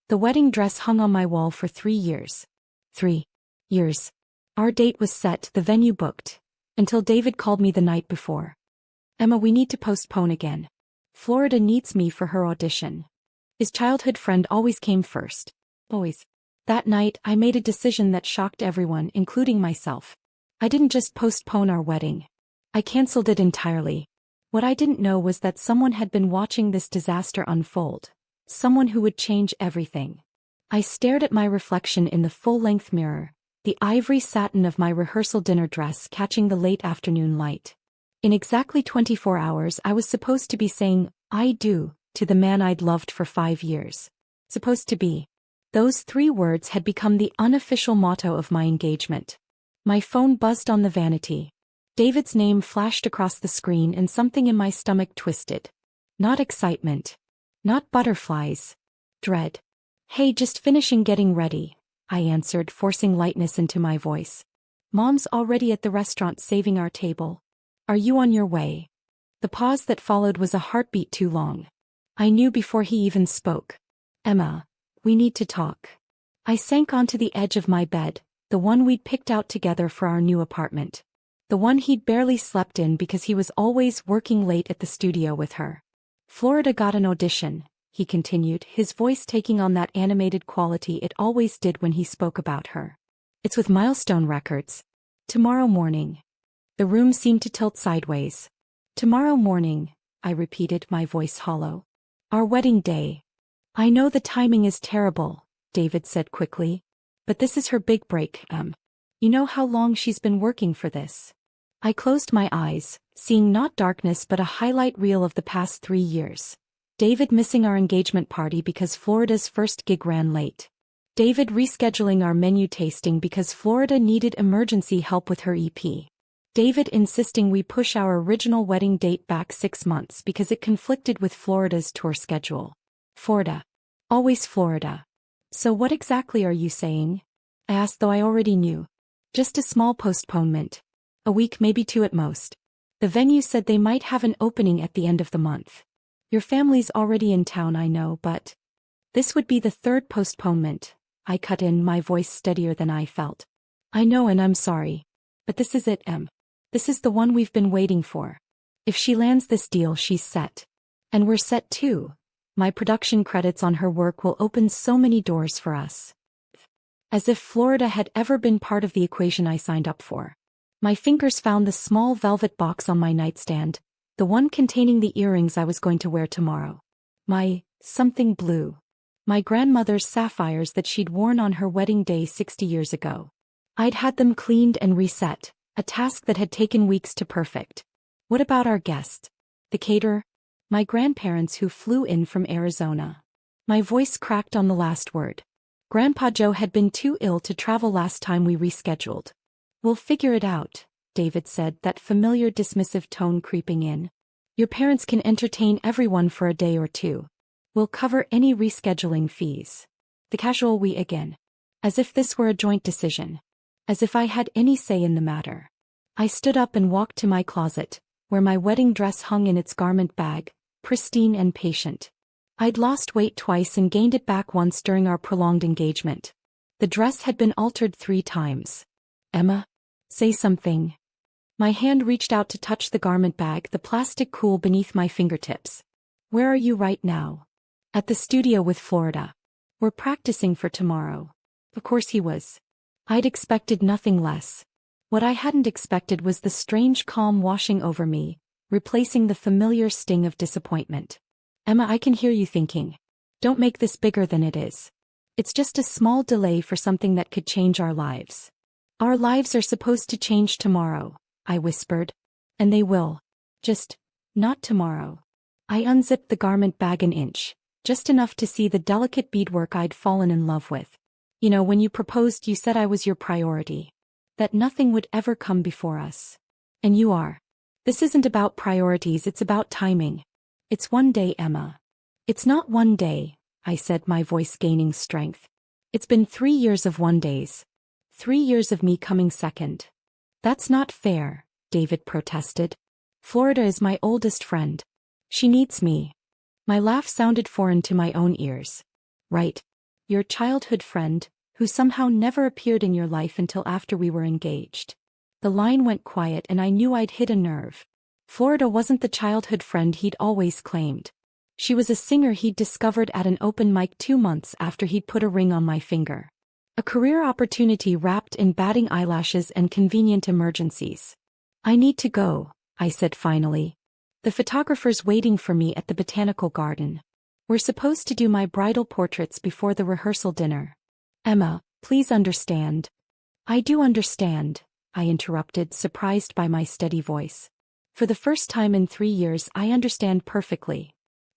The wedding dress hung on my wall for 3 years. 3 years. Our date was set, the venue booked. Until David called me the night before. Emma, we need to postpone again. Florida needs me for her audition. His childhood friend always came first. Always. That night, I made a decision that shocked everyone, including myself. I didn't just postpone our wedding. I canceled it entirely. What I didn't know was that someone had been watching this disaster unfold. Someone who would change everything. I stared at my reflection in the full-length mirror, the ivory satin of my rehearsal dinner dress catching the late afternoon light. In exactly 24 hours I was supposed to be saying, "I do," to the man I'd loved for 5 years. Supposed to be. Those 3 words had become the unofficial motto of my engagement. My phone buzzed on the vanity. David's name flashed across the screen and something in my stomach twisted. Not excitement. Not butterflies. Dread. "Hey, just finishing getting ready," I answered, forcing lightness into my voice. "Mom's already at the restaurant saving our table. Are you on your way?" The pause that followed was a heartbeat too long. I knew before he even spoke. "Emma, we need to talk." I sank onto the edge of my bed, the one we'd picked out together for our new apartment. The one he'd barely slept in because he was always working late at the studio with her. "Florida got an audition," he continued, his voice taking on that animated quality it always did when he spoke about her. "It's with Milestone Records. Tomorrow morning." The room seemed to tilt sideways. "Tomorrow morning," I repeated, my voice hollow. "Our wedding day." "I know the timing is terrible," David said quickly. "But this is her big break, You know how long she's been working for this." I closed my eyes, seeing not darkness but a highlight reel of the past 3 years. David missing our engagement party because Florida's first gig ran late. David rescheduling our menu tasting because Florida needed emergency help with her EP. David insisting we push our original wedding date back 6 months because it conflicted with Florida's tour schedule. Florida. Always Florida. "So what exactly are you saying?" I asked, though I already knew. "Just a small postponement. A week, maybe 2 at most. The venue said they might have an opening at the end of the month. Your family's already in town, I know, but..." "This would be the 3rd postponement," I cut in, my voice steadier than I felt. "I know, and I'm sorry. But this is it, Em. This is the one we've been waiting for. If she lands this deal, she's set. And we're set too. My production credits on her work will open so many doors for us." As if Florida had ever been part of the equation I signed up for. My fingers found the small velvet box on my nightstand, the one containing the earrings I was going to wear tomorrow. My something blue. My grandmother's sapphires that she'd worn on her wedding day 60 years ago. I'd had them cleaned and reset, a task that had taken weeks to perfect. What about our guest? The caterer? My grandparents who flew in from Arizona. My voice cracked on the last word. Grandpa Joe had been too ill to travel last time we rescheduled. "We'll figure it out," David said, that familiar dismissive tone creeping in. "Your parents can entertain everyone for a day or 2. We'll cover any rescheduling fees." The casual we again. As if this were a joint decision. As if I had any say in the matter. I stood up and walked to my closet, where my wedding dress hung in its garment bag, pristine and patient. I'd lost weight twice and gained it back once during our prolonged engagement. The dress had been altered 3 times. "Emma? Say something." My hand reached out to touch the garment bag, the plastic cool beneath my fingertips. "Where are you right now?" "At the studio with Florida. We're practicing for tomorrow." Of course he was. I'd expected nothing less. What I hadn't expected was the strange calm washing over me, replacing the familiar sting of disappointment. "Emma, I can hear you thinking. Don't make this bigger than it is. It's just a small delay for something that could change our lives." "Our lives are supposed to change tomorrow," I whispered. "And they will. Just not tomorrow." I unzipped the garment bag an inch, just enough to see the delicate beadwork I'd fallen in love with. "You know, when you proposed, you said I was your priority. That nothing would ever come before us. And you are. This isn't about priorities, it's about timing. It's one day, Emma." "It's not one day," I said, my voice gaining strength. "It's been 3 years of one days. 3 years of me coming second." "That's not fair," David protested. "Florida is my oldest friend. She needs me." My laugh sounded foreign to my own ears. "Right. Your childhood friend, who somehow never appeared in your life until after we were engaged. The line went quiet and I knew I'd hit a nerve. Florida wasn't the childhood friend he'd always claimed. She was a singer he'd discovered at an open mic 2 months after he'd put a ring on my finger. A career opportunity wrapped in batting eyelashes and convenient emergencies. I need to go, I said finally. The photographer's waiting for me at the botanical garden. We're supposed to do my bridal portraits before the rehearsal dinner. Emma, please understand. I do understand, I interrupted, surprised by my steady voice. For the first time in 3 years, I understand perfectly.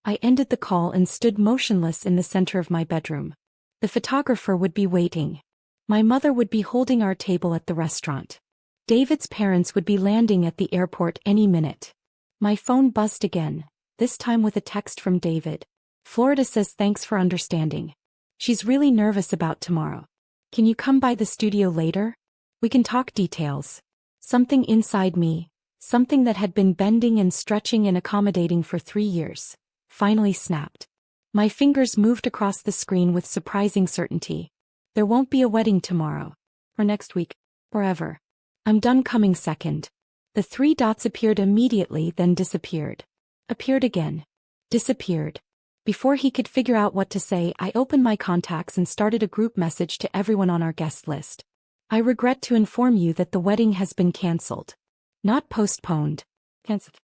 I ended the call and stood motionless in the center of my bedroom. The photographer would be waiting. My mother would be holding our table at the restaurant. David's parents would be landing at the airport any minute. My phone buzzed again, this time with a text from David. Florida says thanks for understanding. She's really nervous about tomorrow. Can you come by the studio later? We can talk details. Something inside me, something that had been bending and stretching and accommodating for 3 years, finally snapped. My fingers moved across the screen with surprising certainty. There won't be a wedding tomorrow. Or next week. Or ever. I'm done coming second. The 3 dots appeared immediately, then disappeared. Appeared again. Disappeared. Before he could figure out what to say, I opened my contacts and started a group message to everyone on our guest list. I regret to inform you that the wedding has been cancelled. Not postponed. Cancelled.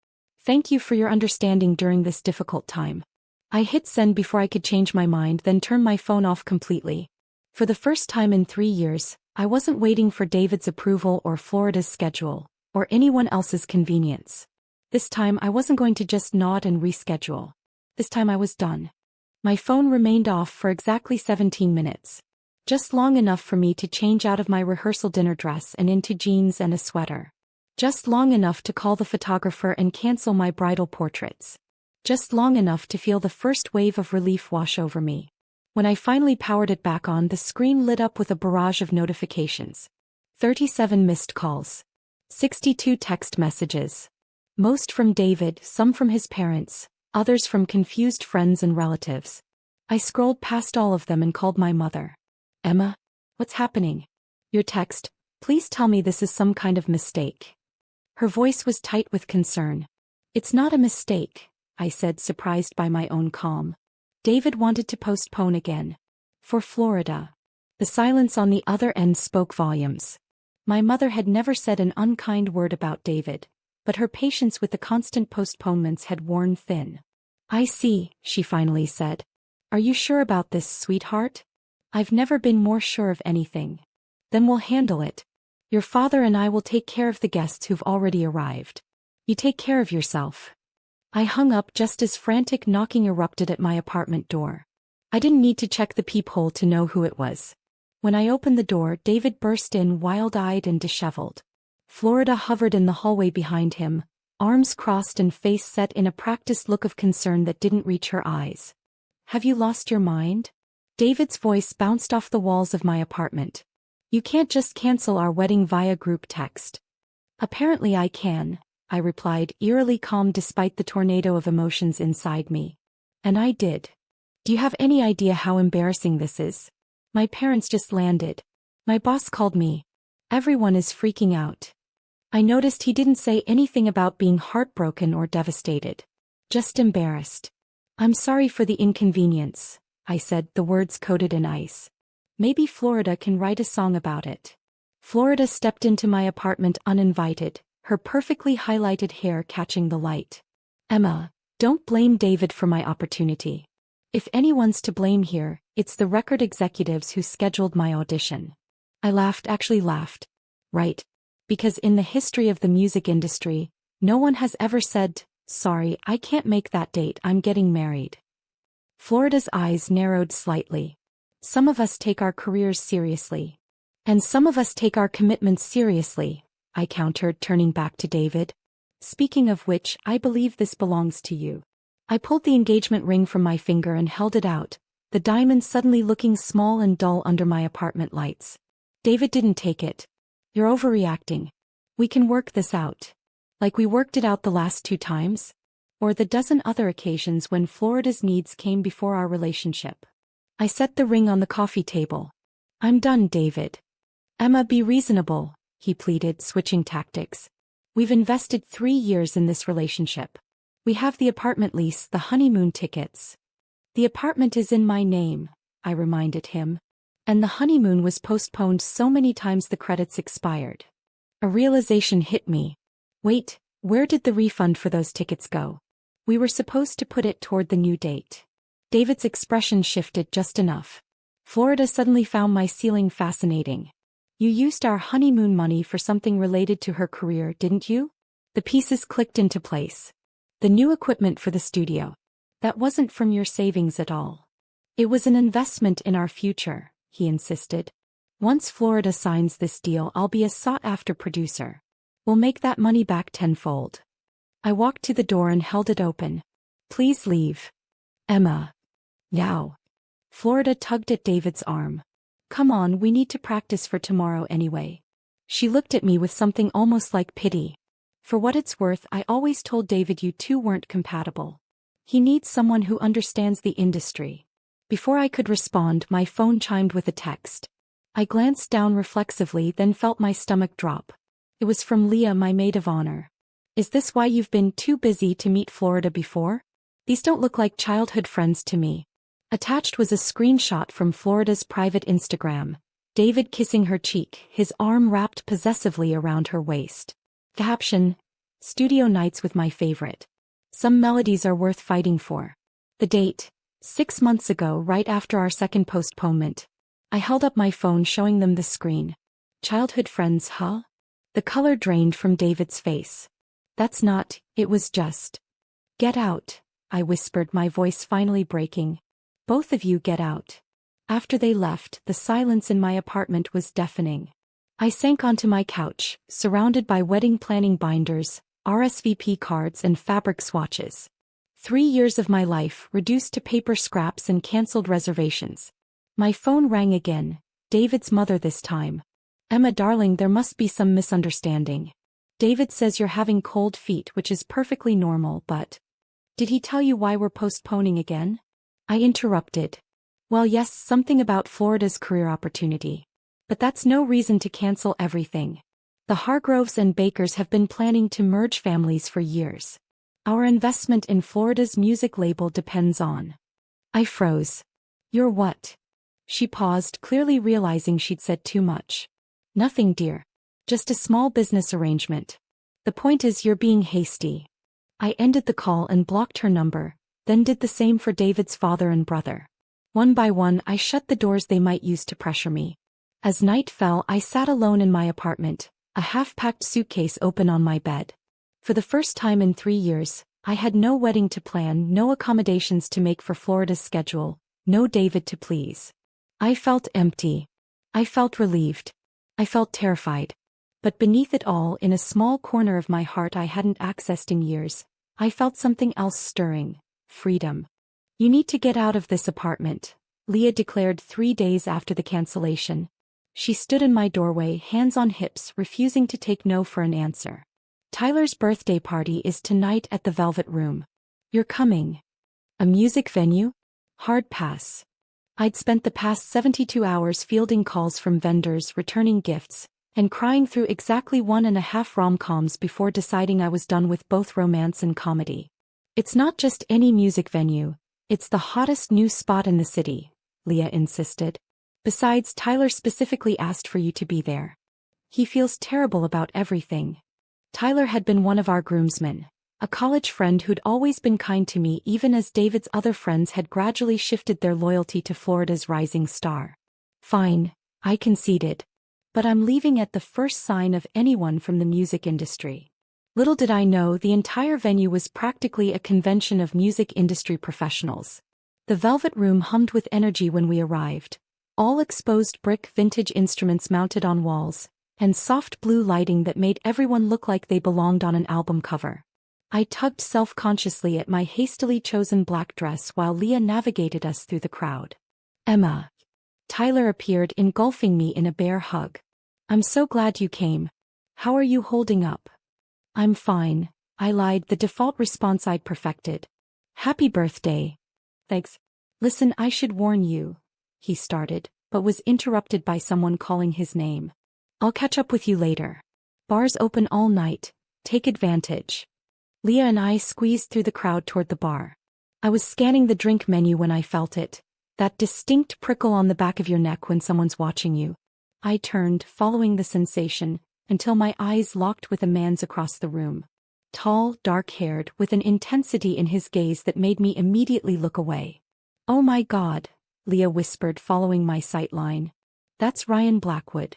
Thank you for your understanding during this difficult time. I hit send before I could change my mind, then turn my phone off completely. For the first time in 3 years, I wasn't waiting for David's approval or Florida's schedule, or anyone else's convenience. This time I wasn't going to just nod and reschedule. This time I was done. My phone remained off for exactly 17 minutes. Just long enough for me to change out of my rehearsal dinner dress and into jeans and a sweater. Just long enough to call the photographer and cancel my bridal portraits. Just long enough to feel the first wave of relief wash over me. When I finally powered it back on, the screen lit up with a barrage of notifications. 37 missed calls. 62 text messages. Most from David, some from his parents, others from confused friends and relatives. I scrolled past all of them and called my mother. Emma? What's happening? Your text, please tell me this is some kind of mistake. Her voice was tight with concern. It's not a mistake, I said, surprised by my own calm. David wanted to postpone again. For Florida. The silence on the other end spoke volumes. My mother had never said an unkind word about David, but her patience with the constant postponements had worn thin. I see, she finally said. Are you sure about this, sweetheart? I've never been more sure of anything. Then we'll handle it. Your father and I will take care of the guests who've already arrived. You take care of yourself. I hung up just as frantic knocking erupted at my apartment door. I didn't need to check the peephole to know who it was. When I opened the door, David burst in, wild-eyed and disheveled. Florida hovered in the hallway behind him, arms crossed and face set in a practiced look of concern that didn't reach her eyes. Have you lost your mind? David's voice bounced off the walls of my apartment. You can't just cancel our wedding via group text. Apparently I can, I replied, eerily calm despite the tornado of emotions inside me. And I did. Do you have any idea how embarrassing this is? My parents just landed. My boss called me. Everyone is freaking out. I noticed he didn't say anything about being heartbroken or devastated. Just embarrassed. I'm sorry for the inconvenience, I said, the words coated in ice. Maybe Florida can write a song about it. Florida stepped into my apartment uninvited, her perfectly highlighted hair catching the light. Emma, don't blame David for my opportunity. If anyone's to blame here, it's the record executives who scheduled my audition. I laughed, actually laughed. Right. Because in the history of the music industry, no one has ever said, sorry, I can't make that date, I'm getting married. Florida's eyes narrowed slightly. Some of us take our careers seriously. And some of us take our commitments seriously, I countered, turning back to David. Speaking of which, I believe this belongs to you. I pulled the engagement ring from my finger and held it out, the diamond suddenly looking small and dull under my apartment lights. David didn't take it. You're overreacting. We can work this out. Like we worked it out the last 2 times? Or the dozen other occasions when Florida's needs came before our relationship. I set the ring on the coffee table. I'm done, David. Emma, be reasonable, he pleaded, switching tactics. We've invested 3 years in this relationship. We have the apartment lease, the honeymoon tickets. The apartment is in my name, I reminded him. And the honeymoon was postponed so many times the credits expired. A realization hit me. Wait, where did the refund for those tickets go? We were supposed to put it toward the new date. David's expression shifted just enough. Florida suddenly found my ceiling fascinating. You used our honeymoon money for something related to her career, didn't you? The pieces clicked into place. The new equipment for the studio. That wasn't from your savings at all. It was an investment in our future, he insisted. Once Florida signs this deal, I'll be a sought-after producer. We'll make that money back tenfold. I walked to the door and held it open. Please leave. Emma. Now. Florida tugged at David's arm. Come on, we need to practice for tomorrow anyway. She looked at me with something almost like pity. For what it's worth, I always told David you two weren't compatible. He needs someone who understands the industry. Before I could respond, my phone chimed with a text. I glanced down reflexively, then felt my stomach drop. It was from Leah, my maid of honor. Is this why you've been too busy to meet Florida before? These don't look like childhood friends to me. Attached was a screenshot from Florida's private Instagram. David kissing her cheek, his arm wrapped possessively around her waist. Caption: Studio nights with my favorite. Some melodies are worth fighting for. The date: 6 months ago, right after our second postponement. I held up my phone, showing them the screen. Childhood friends, huh? The color drained from David's face. That's not, it was just. Get out, I whispered, my voice finally breaking. Both of you get out. After they left, the silence in my apartment was deafening. I sank onto my couch, surrounded by wedding planning binders, RSVP cards and fabric swatches. 3 years of my life reduced to paper scraps and canceled reservations. My phone rang again, David's mother this time. Emma, darling, there must be some misunderstanding. David says you're having cold feet, which is perfectly normal, but... Did he tell you why we're postponing again? I interrupted. Well, yes, something about Florida's career opportunity. But that's no reason to cancel everything. The Hargroves and Bakers have been planning to merge families for years. Our investment in Florida's music label depends on... I froze. You're what? She paused, clearly realizing she'd said too much. Nothing, dear. Just a small business arrangement. The point is, you're being hasty. I ended the call and blocked her number, then did the same for David's father and brother. One by one, I shut the doors they might use to pressure me. As night fell, I sat alone in my apartment, a half-packed suitcase open on my bed. For the first time in 3 years, I had no wedding to plan, no accommodations to make for Florida's schedule, no David to please. I felt empty. I felt relieved. I felt terrified. But beneath it all, in a small corner of my heart I hadn't accessed in years, I felt something else stirring. Freedom. You need to get out of this apartment, Leah declared 3 days after the cancellation. She stood in my doorway, hands on hips, refusing to take no for an answer. Tyler's birthday party is tonight at the Velvet Room. You're coming. A music venue? Hard pass. I'd spent the past 72 hours fielding calls from vendors, returning gifts, and crying through exactly 1.5 rom-coms before deciding I was done with both romance and comedy. It's not just any music venue, it's the hottest new spot in the city, Leah insisted. Besides, Tyler specifically asked for you to be there. He feels terrible about everything. Tyler had been one of our groomsmen, a college friend who'd always been kind to me even as David's other friends had gradually shifted their loyalty to Florida's rising star. Fine, I conceded. But I'm leaving at the first sign of anyone from the music industry. Little did I know, the entire venue was practically a convention of music industry professionals. The Velvet Room hummed with energy when we arrived. All exposed brick, vintage instruments mounted on walls, and soft blue lighting that made everyone look like they belonged on an album cover. I tugged self-consciously at my hastily chosen black dress while Leah navigated us through the crowd. Emma. Tyler appeared, engulfing me in a bear hug. I'm so glad you came. How are you holding up? I'm fine, I lied, the default response I'd perfected. Happy birthday. Thanks. Listen, I should warn you, he started, but was interrupted by someone calling his name. I'll catch up with you later. Bars open all night, take advantage. Leah and I squeezed through the crowd toward the bar. I was scanning the drink menu when I felt it, that distinct prickle on the back of your neck when someone's watching you. I turned, following the sensation, until my eyes locked with a man's across the room. Tall, dark-haired, with an intensity in his gaze that made me immediately look away. Oh my God, Leah whispered, following my sightline. That's Ryan Blackwood.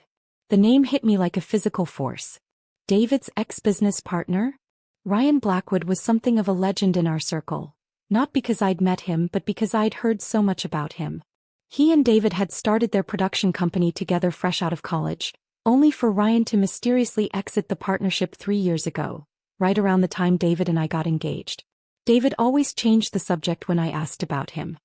The name hit me like a physical force. David's ex-business partner? Ryan Blackwood was something of a legend in our circle, not because I'd met him but because I'd heard so much about him. He and David had started their production company together fresh out of college, only for Ryan to mysteriously exit the partnership 3 years ago, right around the time David and I got engaged. David always changed the subject when I asked about him.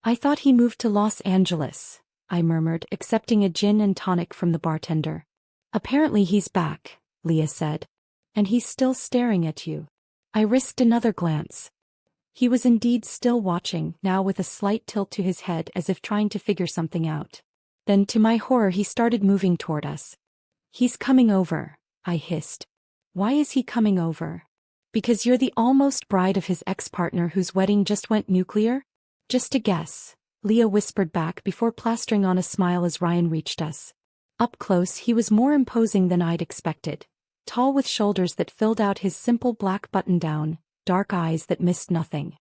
I thought he moved to Los Angeles, I murmured, accepting a gin and tonic from the bartender. Apparently he's back, Leah said. And he's still staring at you. I risked another glance. He was indeed still watching, now with a slight tilt to his head as if trying to figure something out. Then to my horror he started moving toward us. He's coming over, I hissed. Why is he coming over? Because you're the almost bride of his ex-partner whose wedding just went nuclear? Just a guess, Leah whispered back before plastering on a smile as Ryan reached us. Up close he was more imposing than I'd expected. Tall with shoulders that filled out his simple black button-down, dark eyes that missed nothing.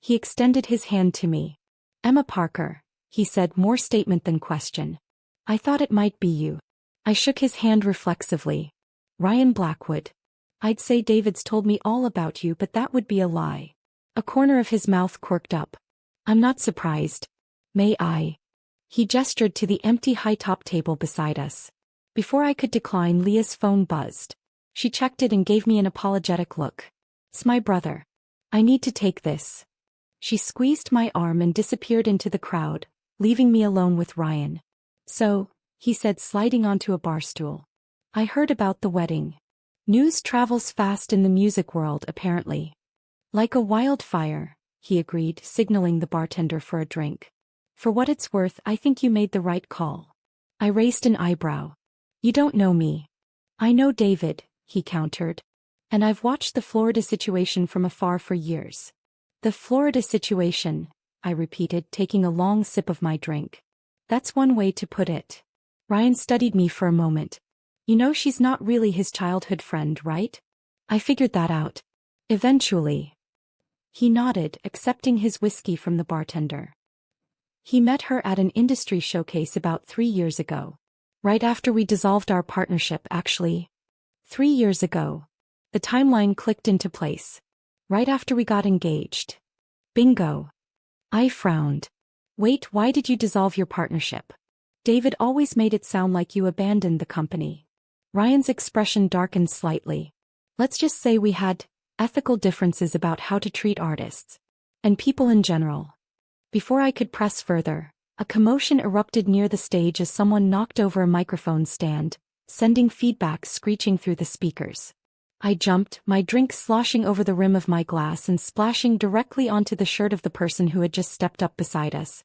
He extended his hand to me. Emma Parker, he said, more statement than question. I thought it might be you. I shook his hand reflexively. Ryan Blackwood. I'd say David's told me all about you, but that would be a lie. A corner of his mouth quirked up. I'm not surprised. May I? He gestured to the empty high-top table beside us. Before I could decline, Leah's phone buzzed. She checked it and gave me an apologetic look. It's my brother. I need to take this. She squeezed my arm and disappeared into the crowd, leaving me alone with Ryan. So, he said, sliding onto a bar stool. I heard about the wedding. News travels fast in the music world, apparently. Like a wildfire, he agreed, signaling the bartender for a drink. For what it's worth, I think you made the right call. I raised an eyebrow. You don't know me. I know David, he countered. And I've watched the Florida situation from afar for years. The Florida situation, I repeated, taking a long sip of my drink. That's one way to put it. Ryan studied me for a moment. You know she's not really his childhood friend, right? I figured that out. Eventually. He nodded, accepting his whiskey from the bartender. He met her at an industry showcase about 3 years ago. Right after we dissolved our partnership, actually. 3 years ago. The timeline clicked into place. Right after we got engaged. Bingo. I frowned. Wait, why did you dissolve your partnership? David always made it sound like you abandoned the company. Ryan's expression darkened slightly. Let's just say we had ethical differences about how to treat artists. And people in general. Before I could press further, a commotion erupted near the stage as someone knocked over a microphone stand, sending feedback screeching through the speakers. I jumped, my drink sloshing over the rim of my glass and splashing directly onto the shirt of the person who had just stepped up beside us.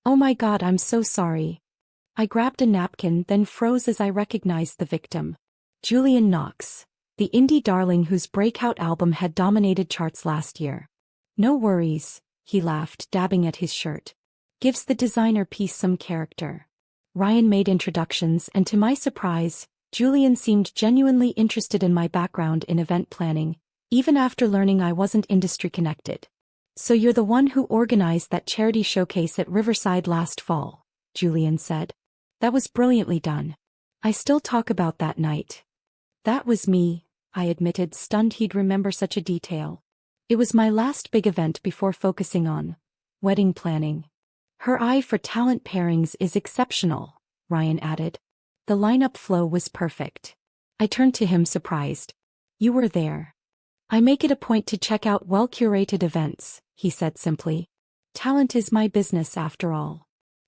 Oh my God, I'm so sorry. I grabbed a napkin, then froze as I recognized the victim. Julian Knox, the indie darling whose breakout album had dominated charts last year. No worries, he laughed, dabbing at his shirt. Gives the designer piece some character. Ryan made introductions, and to my surprise, Julian seemed genuinely interested in my background in event planning, even after learning I wasn't industry connected. So you're the one who organized that charity showcase at Riverside last fall, Julian said. That was brilliantly done. I still talk about that night. That was me, I admitted, stunned he'd remember such a detail. It was my last big event before focusing on wedding planning. Her eye for talent pairings is exceptional, Ryan added. The lineup flow was perfect. I turned to him surprised. You were there. I make it a point to check out well-curated events, he said simply. Talent is my business after all.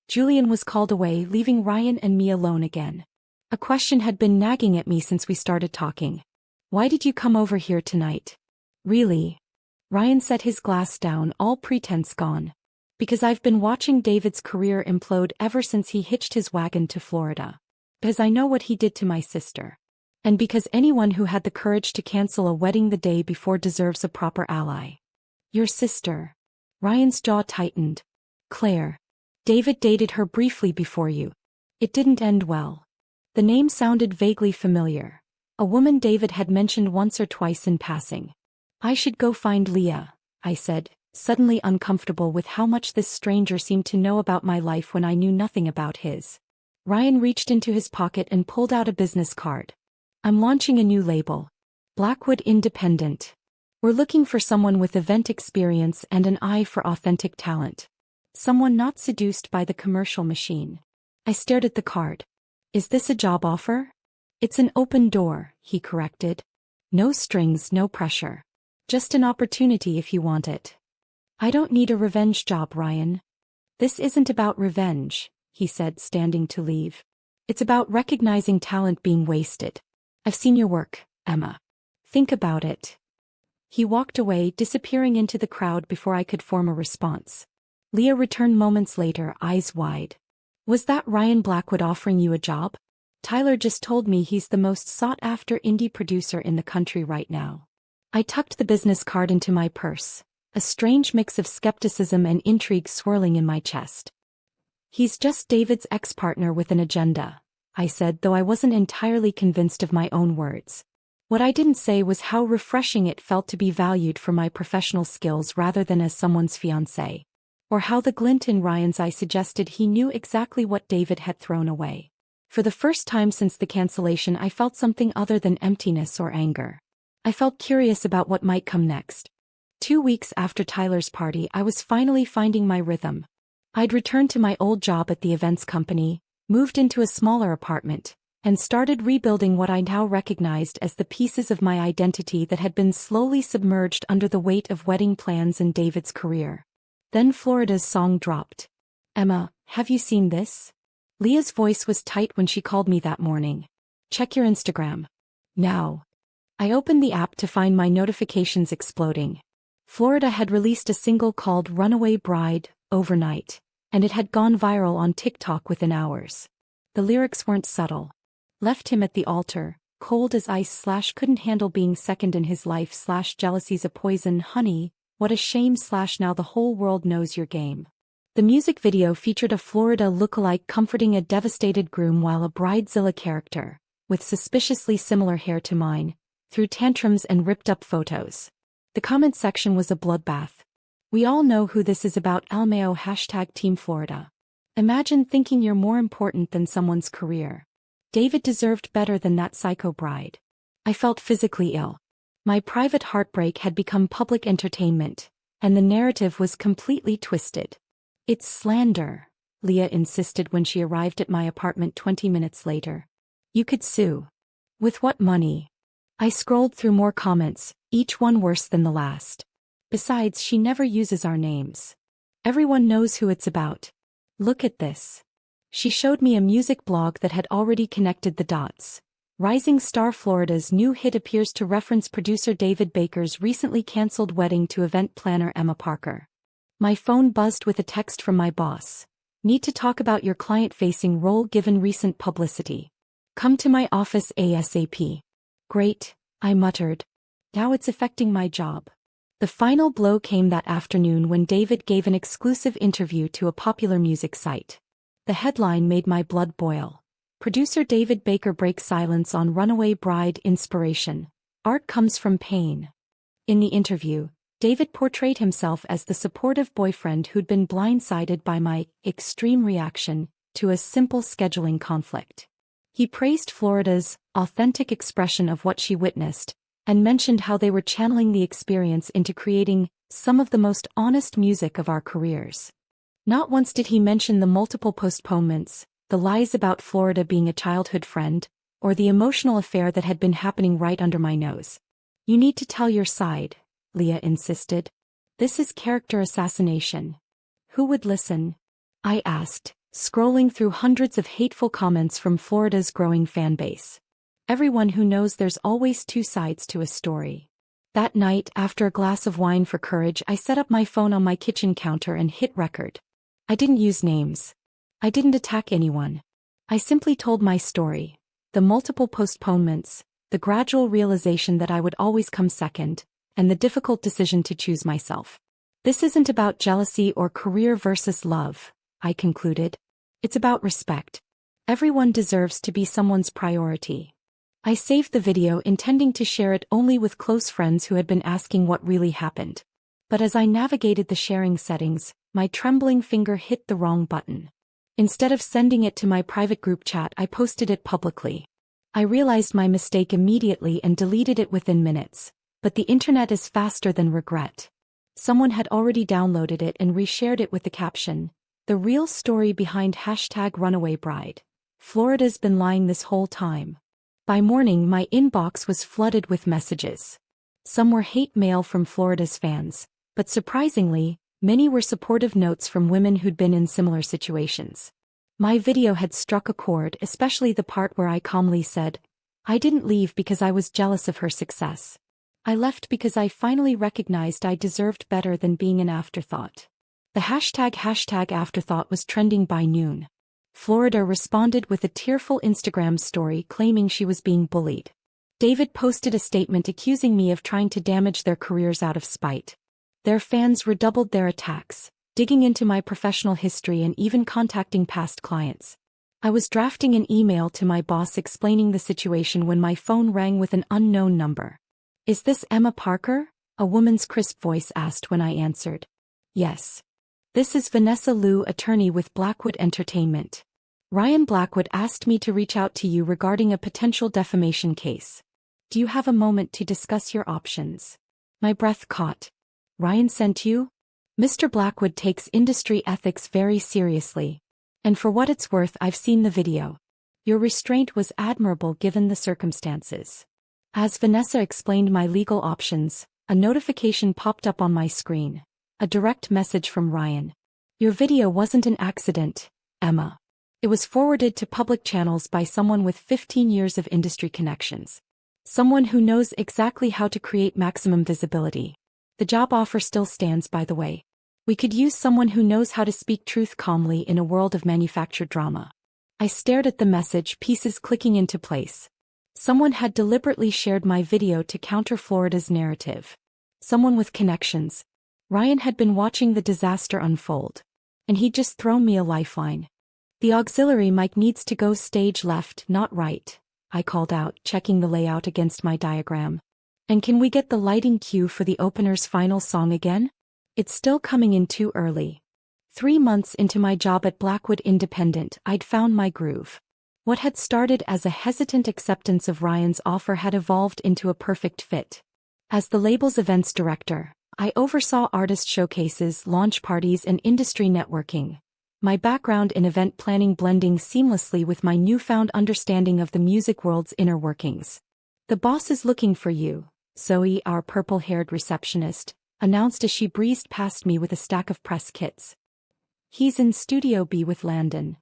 Julian was called away, leaving Ryan and me alone again. A question had been nagging at me since we started talking. Why did you come over here tonight? Really? Ryan set his glass down, all pretense gone. Because I've been watching David's career implode ever since he hitched his wagon to Florida. Because I know what he did to my sister. And because anyone who had the courage to cancel a wedding the day before deserves a proper ally. Your sister. Ryan's jaw tightened. Claire. David dated her briefly before you. It didn't end well. The name sounded vaguely familiar. A woman David had mentioned once or twice in passing. I should go find Leah, I said, suddenly uncomfortable with how much this stranger seemed to know about my life when I knew nothing about his. Ryan reached into his pocket and pulled out a business card. I'm launching a new label. Blackwood Independent. We're looking for someone with event experience and an eye for authentic talent. Someone not seduced by the commercial machine. I stared at the card. Is this a job offer? It's an open door, he corrected. No strings, no pressure. Just an opportunity if you want it. I don't need a revenge job, Ryan. This isn't about revenge, he said, standing to leave. It's about recognizing talent being wasted. I've seen your work, Emma. Think about it. He walked away, disappearing into the crowd before I could form a response. Leah returned moments later, eyes wide. Was that Ryan Blackwood offering you a job? Tyler just told me he's the most sought-after indie producer in the country right now. I tucked the business card into my purse, a strange mix of skepticism and intrigue swirling in my chest. He's just David's ex-partner with an agenda, I said, though I wasn't entirely convinced of my own words. What I didn't say was how refreshing it felt to be valued for my professional skills rather than as someone's fiancé. Or how the glint in Ryan's eye suggested he knew exactly what David had thrown away. For the first time since the cancellation, I felt something other than emptiness or anger. I felt curious about what might come next. 2 weeks after Tyler's party, I was finally finding my rhythm. I'd returned to my old job at the events company, moved into a smaller apartment, and started rebuilding what I now recognized as the pieces of my identity that had been slowly submerged under the weight of wedding plans and David's career. Then Florida's song dropped. Emma, have you seen this? Leah's voice was tight when she called me that morning. Check your Instagram. Now. I opened the app to find my notifications exploding. Florida had released a single called Runaway Bride, overnight, and it had gone viral on TikTok within hours. The lyrics weren't subtle. Left him at the altar, cold as ice / couldn't handle being second in his life / jealousy's a poison, honey, what a shame / now the whole world knows your game. The music video featured a Florida lookalike comforting a devastated groom while a bridezilla character, with suspiciously similar hair to mine, threw tantrums and ripped up photos. The comment section was a bloodbath. We all know who this is about, LMAO #Team Florida. Imagine thinking you're more important than someone's career. David deserved better than that psycho bride. I felt physically ill. My private heartbreak had become public entertainment, and the narrative was completely twisted. It's slander, Leah insisted when she arrived at my apartment 20 minutes later. You could sue. With what money? I scrolled through more comments, each one worse than the last. Besides, she never uses our names. Everyone knows who it's about. Look at this. She showed me a music blog that had already connected the dots. Rising Star Florida's new hit appears to reference producer David Baker's recently canceled wedding to event planner Emma Parker. My phone buzzed with a text from my boss. Need to talk about your client-facing role given recent publicity. Come to my office ASAP. Great, I muttered. Now it's affecting my job. The final blow came that afternoon when David gave an exclusive interview to a popular music site. The headline made my blood boil. Producer David Baker breaks silence on Runaway Bride inspiration. Art comes from pain. In the interview, David portrayed himself as the supportive boyfriend who'd been blindsided by my extreme reaction to a simple scheduling conflict. He praised Florida's authentic expression of what she witnessed, and mentioned how they were channeling the experience into creating some of the most honest music of our careers. Not once did he mention the multiple postponements, the lies about Florida being a childhood friend, or the emotional affair that had been happening right under my nose. You need to tell your side, Leah insisted. This is character assassination. Who would listen? I asked, scrolling through hundreds of hateful comments from Florida's growing fanbase. Everyone who knows there's always two sides to a story. That night, after a glass of wine for courage, I set up my phone on my kitchen counter and hit record. I didn't use names. I didn't attack anyone. I simply told my story. The multiple postponements, the gradual realization that I would always come second, and the difficult decision to choose myself. This isn't about jealousy or career versus love, I concluded. It's about respect. Everyone deserves to be someone's priority. I saved the video intending to share it only with close friends who had been asking what really happened. But as I navigated the sharing settings, my trembling finger hit the wrong button. Instead of sending it to my private group chat, I posted it publicly. I realized my mistake immediately and deleted it within minutes. But the internet is faster than regret. Someone had already downloaded it and reshared it with the caption, "The real story behind #RunawayBride. Florida's been lying this whole time." By morning, my inbox was flooded with messages. Some were hate mail from Florida's fans, but surprisingly, many were supportive notes from women who'd been in similar situations. My video had struck a chord, especially the part where I calmly said, "I didn't leave because I was jealous of her success. I left because I finally recognized I deserved better than being an afterthought." The #afterthought was trending by noon. Florida responded with a tearful Instagram story claiming she was being bullied. David posted a statement accusing me of trying to damage their careers out of spite. Their fans redoubled their attacks, digging into my professional history and even contacting past clients. I was drafting an email to my boss explaining the situation when my phone rang with an unknown number. "Is this Emma Parker?" a woman's crisp voice asked when I answered. "Yes. This is Vanessa Liu, attorney with Blackwood Entertainment. Ryan Blackwood asked me to reach out to you regarding a potential defamation case. Do you have a moment to discuss your options?" My breath caught. "Ryan sent you?" Mr. Blackwood takes industry ethics very seriously. And for what it's worth, I've seen the video. Your restraint was admirable given the circumstances. As Vanessa explained my legal options, a notification popped up on my screen. A direct message from Ryan. "Your video wasn't an accident, Emma. It was forwarded to public channels by someone with 15 years of industry connections. Someone who knows exactly how to create maximum visibility. The job offer still stands, by the way. We could use someone who knows how to speak truth calmly in a world of manufactured drama." I stared at the message, pieces clicking into place. Someone had deliberately shared my video to counter Florida's narrative. Someone with connections. Ryan had been watching the disaster unfold. And he'd just thrown me a lifeline. "The auxiliary mic needs to go stage left, not right," I called out, checking the layout against my diagram. "And can we get the lighting cue for the opener's final song again? It's still coming in too early." 3 months into my job at Blackwood Independent, I'd found my groove. What had started as a hesitant acceptance of Ryan's offer had evolved into a perfect fit. As the label's events director, I oversaw artist showcases, launch parties, and industry networking. My background in event planning blending seamlessly with my newfound understanding of the music world's inner workings. "The boss is looking for you," Zoe, our purple-haired receptionist, announced as she breezed past me with a stack of press kits. "He's in Studio B with Landon."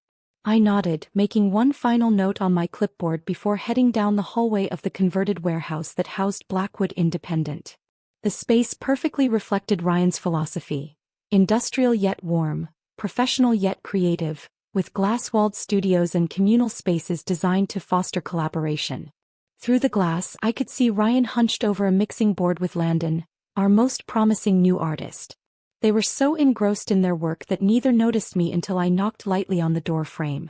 I nodded, making one final note on my clipboard before heading down the hallway of the converted warehouse that housed Blackwood Independent. The space perfectly reflected Ryan's philosophy. Industrial yet warm, professional yet creative, with glass-walled studios and communal spaces designed to foster collaboration. Through the glass, I could see Ryan hunched over a mixing board with Landon, our most promising new artist. They were so engrossed in their work that neither noticed me until I knocked lightly on the door frame.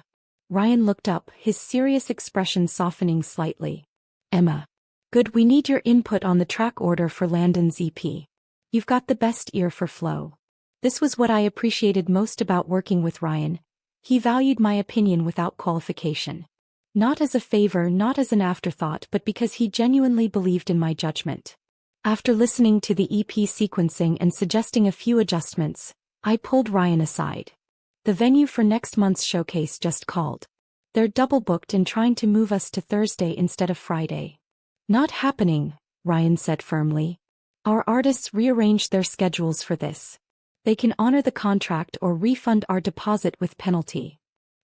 Ryan looked up, his serious expression softening slightly. "Emma. Good, we need your input on the track order for Landon's EP. You've got the best ear for flow." This was what I appreciated most about working with Ryan. He valued my opinion without qualification. Not as a favor, not as an afterthought, but because he genuinely believed in my judgment. After listening to the EP sequencing and suggesting a few adjustments, I pulled Ryan aside. "The venue for next month's showcase just called. They're double booked and trying to move us to Thursday instead of Friday." "Not happening," Ryan said firmly. "Our artists rearranged their schedules for this. They can honor the contract or refund our deposit with penalty."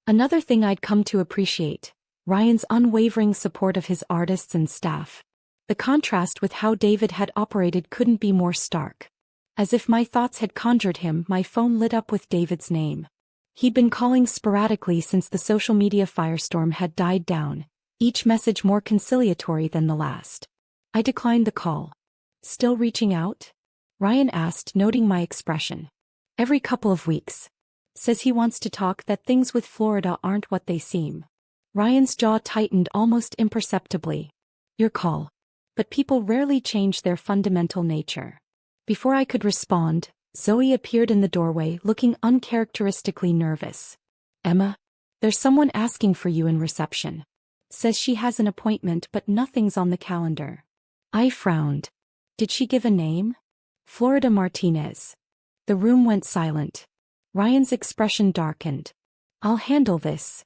Another thing I'd come to appreciate, Ryan's unwavering support of his artists and staff. The contrast with how David had operated couldn't be more stark. As if my thoughts had conjured him, my phone lit up with David's name. He'd been calling sporadically since the social media firestorm had died down, each message more conciliatory than the last. I declined the call. "Still reaching out?" Ryan asked, noting my expression. "Every couple of weeks. Says he wants to talk, that things with Florida aren't what they seem." Ryan's jaw tightened almost imperceptibly. "Your call. But people rarely change their fundamental nature." Before I could respond, Zoe appeared in the doorway, looking uncharacteristically nervous. "Emma, there's someone asking for you in reception. Says she has an appointment but nothing's on the calendar." I frowned. Did she give a name? Florida Martinez. The room went silent. Ryan's expression darkened. "I'll handle this."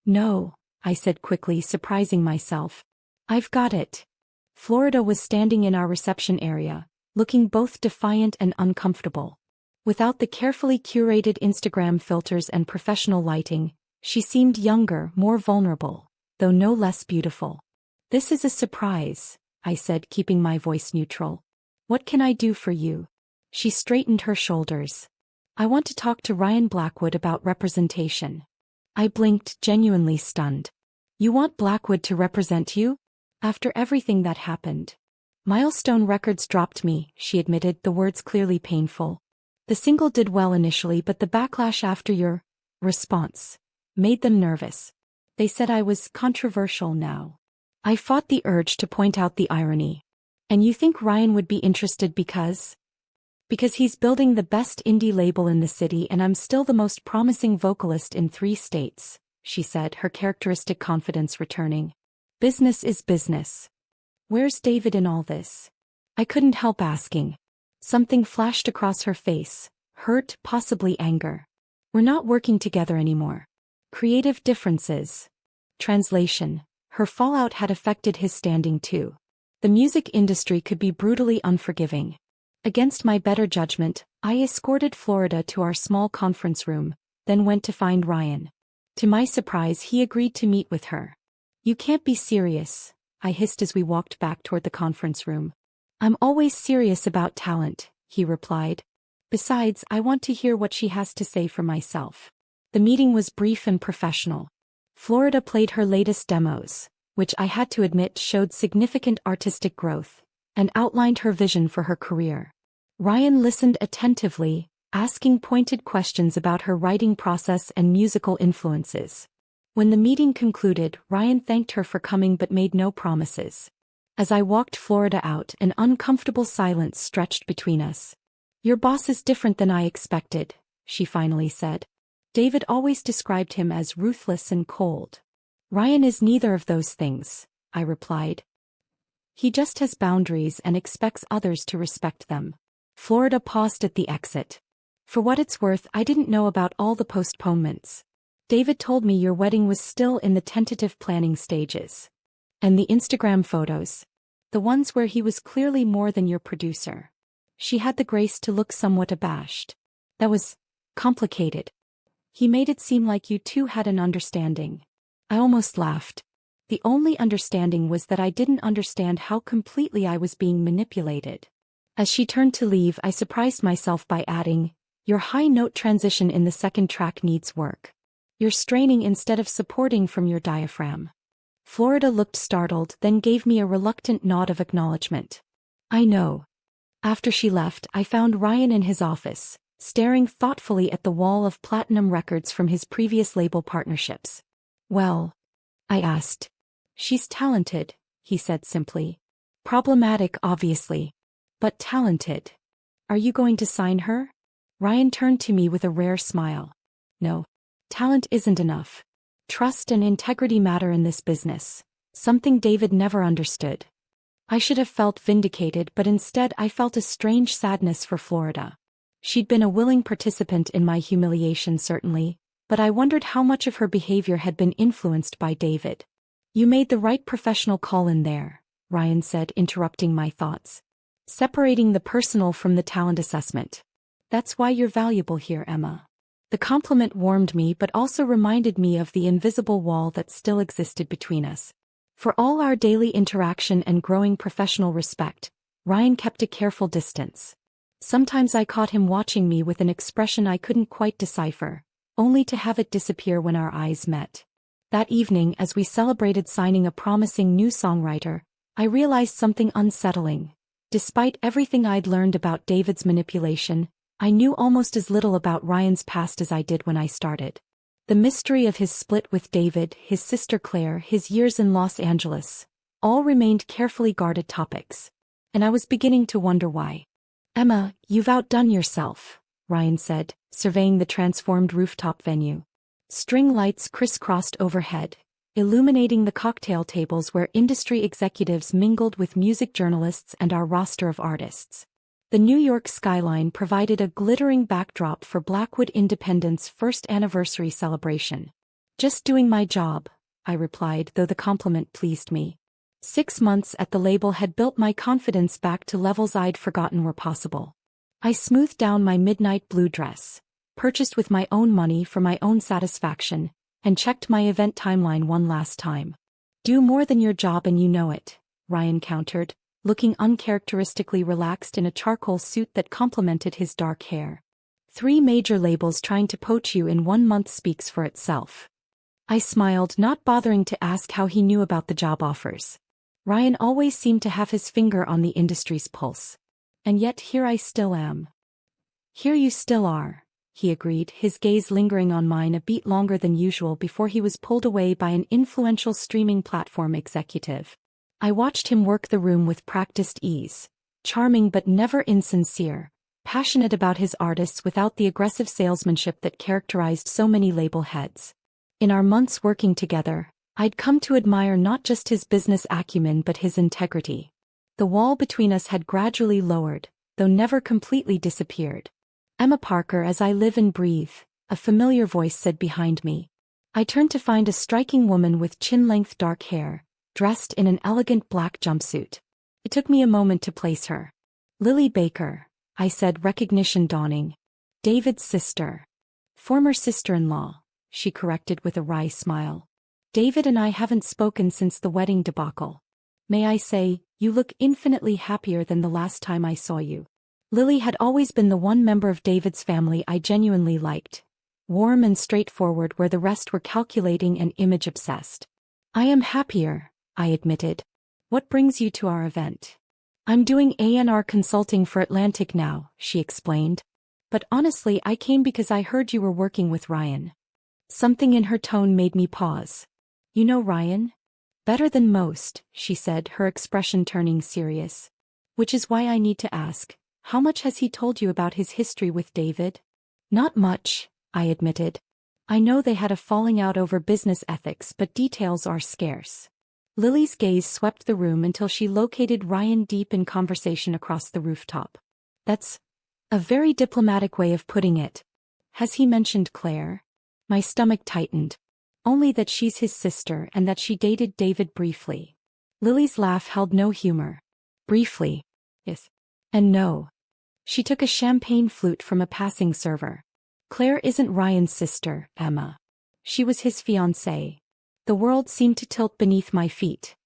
"No," I said quickly, surprising myself. "I've got it." Florida was standing in our reception area, looking both defiant and uncomfortable. Without the carefully curated Instagram filters and professional lighting, she seemed younger, more vulnerable, though no less beautiful. "This is a surprise," I said, keeping my voice neutral. "What can I do for you?" She straightened her shoulders. "I want to talk to Ryan Blackwood about representation." I blinked, genuinely stunned. "You want Blackwood to represent you? After everything that happened?" "Milestone Records dropped me," she admitted, the words clearly painful. "The single did well initially, but the backlash after your response made them nervous. They said I was controversial now." I fought the urge to point out the irony. "And you think Ryan would be interested because he's building the best indie label in the city and I'm still the most promising vocalist in 3 states, she said, her characteristic confidence returning. "Business is business. Where's David in all this?" I couldn't help asking. Something flashed across her face, hurt, possibly anger. "We're not working together anymore. Creative differences." Translation: her fallout had affected his standing too. The music industry could be brutally unforgiving. Against my better judgment, I escorted Florida to our small conference room, then went to find Ryan. To my surprise, he agreed to meet with her. "You can't be serious," I hissed as we walked back toward the conference room. "I'm always serious about talent," he replied. "Besides, I want to hear what she has to say for myself." The meeting was brief and professional. Florida played her latest demos, which I had to admit showed significant artistic growth, and outlined her vision for her career. Ryan listened attentively, asking pointed questions about her writing process and musical influences. When the meeting concluded, Ryan thanked her for coming but made no promises. As I walked Florida out, an uncomfortable silence stretched between us. "Your boss is different than I expected," she finally said. "David always described him as ruthless and cold." "Ryan is neither of those things," I replied. "He just has boundaries and expects others to respect them." Florida paused at the exit. "For what it's worth, I didn't know about all the postponements. David told me your wedding was still in the tentative planning stages. And the Instagram photos. The ones where he was clearly more than your producer." She had the grace to look somewhat abashed. "That was complicated. He made it seem like you two had an understanding." I almost laughed. The only understanding was that I didn't understand how completely I was being manipulated. As she turned to leave, I surprised myself by adding, "Your high note transition in the second track needs work. You're straining instead of supporting from your diaphragm." Florida looked startled, then gave me a reluctant nod of acknowledgement. "I know." After she left, I found Ryan in his office, staring thoughtfully at the wall of platinum records from his previous label partnerships. "Well?" I asked. "She's talented," he said simply. "Problematic, obviously. But talented. Are you going to sign her?" Ryan turned to me with a rare smile. "No. Talent isn't enough. Trust and integrity matter in this business, something David never understood." I should have felt vindicated, but instead I felt a strange sadness for Florida. She'd been a willing participant in my humiliation, certainly, but I wondered how much of her behavior had been influenced by David. "You made the right professional call in there," Ryan said, interrupting my thoughts. "Separating the personal from the talent assessment. That's why you're valuable here, Emma." The compliment warmed me but also reminded me of the invisible wall that still existed between us. For all our daily interaction and growing professional respect, Ryan kept a careful distance. Sometimes I caught him watching me with an expression I couldn't quite decipher, only to have it disappear when our eyes met. That evening, as we celebrated signing a promising new songwriter, I realized something unsettling. Despite everything I'd learned about David's manipulation, I knew almost as little about Ryan's past as I did when I started. The mystery of his split with David, his sister Claire, his years in Los Angeles, all remained carefully guarded topics. And I was beginning to wonder why. "Emma, you've outdone yourself," Ryan said, surveying the transformed rooftop venue. String lights crisscrossed overhead, illuminating the cocktail tables where industry executives mingled with music journalists and our roster of artists. The New York skyline provided a glittering backdrop for Blackwood Independent's first anniversary celebration. "Just doing my job," I replied, though the compliment pleased me. 6 months at the label had built my confidence back to levels I'd forgotten were possible. I smoothed down my midnight blue dress, purchased with my own money for my own satisfaction, and checked my event timeline one last time. "Do more than your job and you know it," Ryan countered, looking uncharacteristically relaxed in a charcoal suit that complemented his dark hair. 3 major labels trying to poach you in 1 month speaks for itself. I smiled, not bothering to ask how he knew about the job offers. Ryan always seemed to have his finger on the industry's pulse. And yet here I still am. "Here you still are," he agreed, his gaze lingering on mine a beat longer than usual before he was pulled away by an influential streaming platform executive. I watched him work the room with practiced ease, charming but never insincere, passionate about his artists without the aggressive salesmanship that characterized so many label heads. In our months working together, I'd come to admire not just his business acumen but his integrity. The wall between us had gradually lowered, though never completely disappeared. "Emma Parker, as I live and breathe," a familiar voice said behind me. I turned to find a striking woman with chin-length dark hair, dressed in an elegant black jumpsuit. It took me a moment to place her. "Lily Baker," I said, recognition dawning. "David's sister." "Former sister-in-law," she corrected with a wry smile. "David and I haven't spoken since the wedding debacle. May I say, you look infinitely happier than the last time I saw you." Lily had always been the one member of David's family I genuinely liked. Warm and straightforward where the rest were calculating and image-obsessed. "I am happier," I admitted. "What brings you to our event?" "I'm doing A&R consulting for Atlantic now," she explained. "But honestly, I came because I heard you were working with Ryan." Something in her tone made me pause. "You know Ryan?" "Better than most," she said, her expression turning serious. "Which is why I need to ask, how much has he told you about his history with David?" "Not much," I admitted. "I know they had a falling out over business ethics, but details are scarce." Lily's gaze swept the room until she located Ryan deep in conversation across the rooftop. "That's a very diplomatic way of putting it. Has he mentioned Claire?" My stomach tightened. "Only that she's his sister and that she dated David briefly." Lily's laugh held no humor. "Briefly. Yes. And no." She took a champagne flute from a passing server. "Claire isn't Ryan's sister, Emma. She was his fiancée." The world seemed to tilt beneath my feet.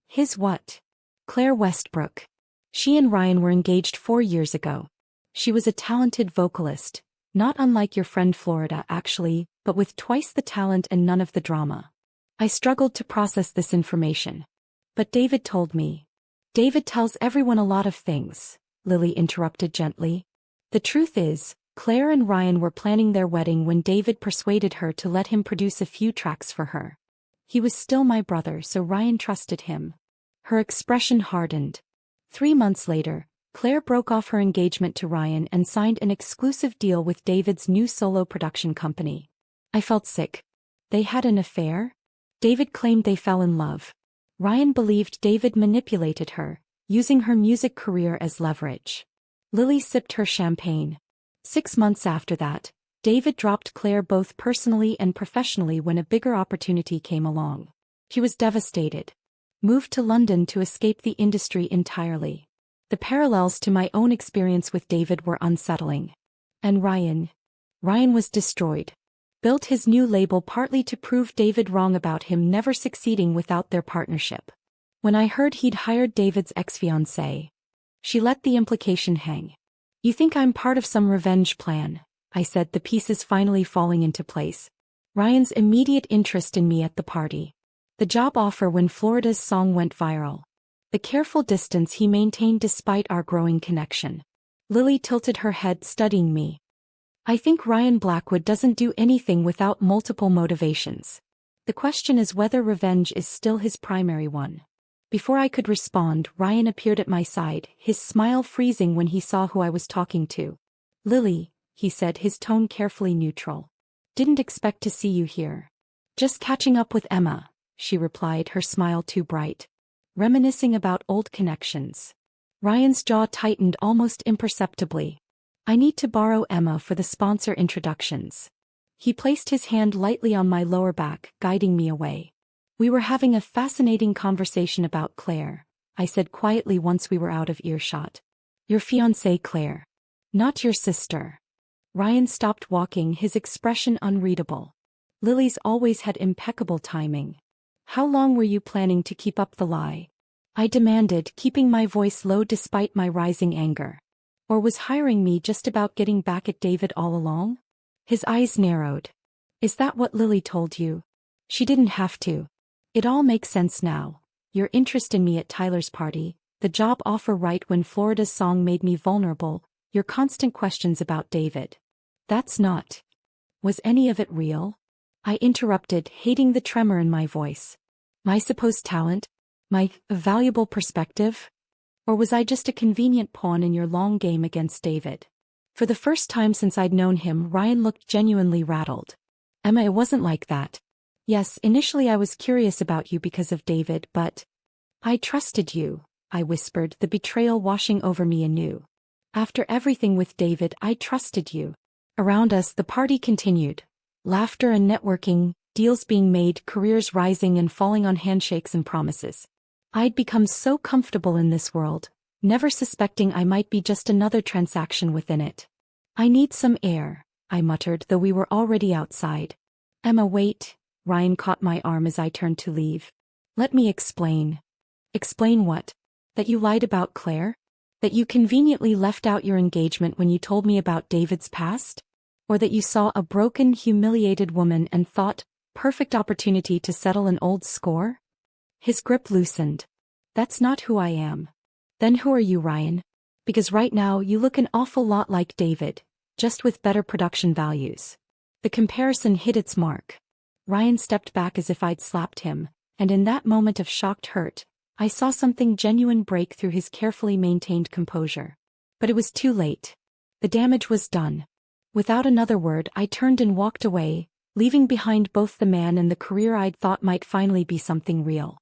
"His what?" "Claire Westbrook. She and Ryan were engaged 4 years ago. She was a talented vocalist, not unlike your friend Florida actually, but with twice the talent and none of the drama." I struggled to process this information. "But David told me." "David tells everyone a lot of things," Lily interrupted gently. "The truth is, Claire and Ryan were planning their wedding when David persuaded her to let him produce a few tracks for her. He was still my brother, so Ryan trusted him." Her expression hardened. 3 months later, Claire broke off her engagement to Ryan and signed an exclusive deal with David's new solo production company. I felt sick. They had an affair? David claimed they fell in love. Ryan believed David manipulated her, using her music career as leverage. Lily sipped her champagne. 6 months after that, David dropped Claire both personally and professionally when a bigger opportunity came along. He was devastated. Moved to London to escape the industry entirely. The parallels to my own experience with David were unsettling. And Ryan? Ryan was destroyed. built his new label partly to prove David wrong about him never succeeding without their partnership. When I heard he'd hired David's ex-fiancée, she let the implication hang. You think I'm part of some revenge plan, I said, the pieces finally falling into place. Ryan's immediate interest in me at the party. The job offer when Florida's song went viral. The careful distance he maintained despite our growing connection. Lily tilted her head, studying me. I think Ryan Blackwood doesn't do anything without multiple motivations. The question is whether revenge is still his primary one. Before I could respond, Ryan appeared at my side, his smile freezing when he saw who I was talking to. Lily, he said, his tone carefully neutral. Didn't expect to see you here. Just catching up with Emma, she replied, her smile too bright. Reminiscing about old connections. Ryan's jaw tightened almost imperceptibly. I need to borrow Emma for the sponsor introductions. He placed his hand lightly on my lower back, guiding me away. We were having a fascinating conversation about Claire, I said quietly once we were out of earshot. Your fiancée Claire. Not your sister. Ryan stopped walking, his expression unreadable. Lily's always had impeccable timing. How long were you planning to keep up the lie? I demanded, keeping my voice low despite my rising anger. Or was hiring me just about getting back at David all along? His eyes narrowed. Is that what Lily told you? She didn't have to. It all makes sense now. Your interest in me at Tyler's party, the job offer right when Florida's song made me vulnerable, your constant questions about David. That's not. Was any of it real? I interrupted, hating the tremor in my voice. My supposed talent? My valuable perspective? Or was I just a convenient pawn in your long game against David? For the first time since I'd known him, Ryan looked genuinely rattled. Emma, it wasn't like that. Yes, initially I was curious about you because of David, but I trusted you, I whispered, the betrayal washing over me anew. After everything with David, I trusted you. Around us, the party continued. Laughter and networking, deals being made, careers rising and falling on handshakes and promises. I'd become so comfortable in this world, never suspecting I might be just another transaction within it. I need some air, I muttered, though we were already outside. Emma, wait. Ryan caught my arm as I turned to leave. Let me explain. Explain what? That you lied about Claire? That you conveniently left out your engagement when you told me about David's past? Or that you saw a broken, humiliated woman and thought, perfect opportunity to settle an old score? His grip loosened. That's not who I am. Then who are you, Ryan? Because right now you look an awful lot like David, just with better production values. The comparison hit its mark. Ryan stepped back as if I'd slapped him, and in that moment of shocked hurt, I saw something genuine break through his carefully maintained composure. But it was too late. The damage was done. Without another word, I turned and walked away, leaving behind both the man and the career I'd thought might finally be something real.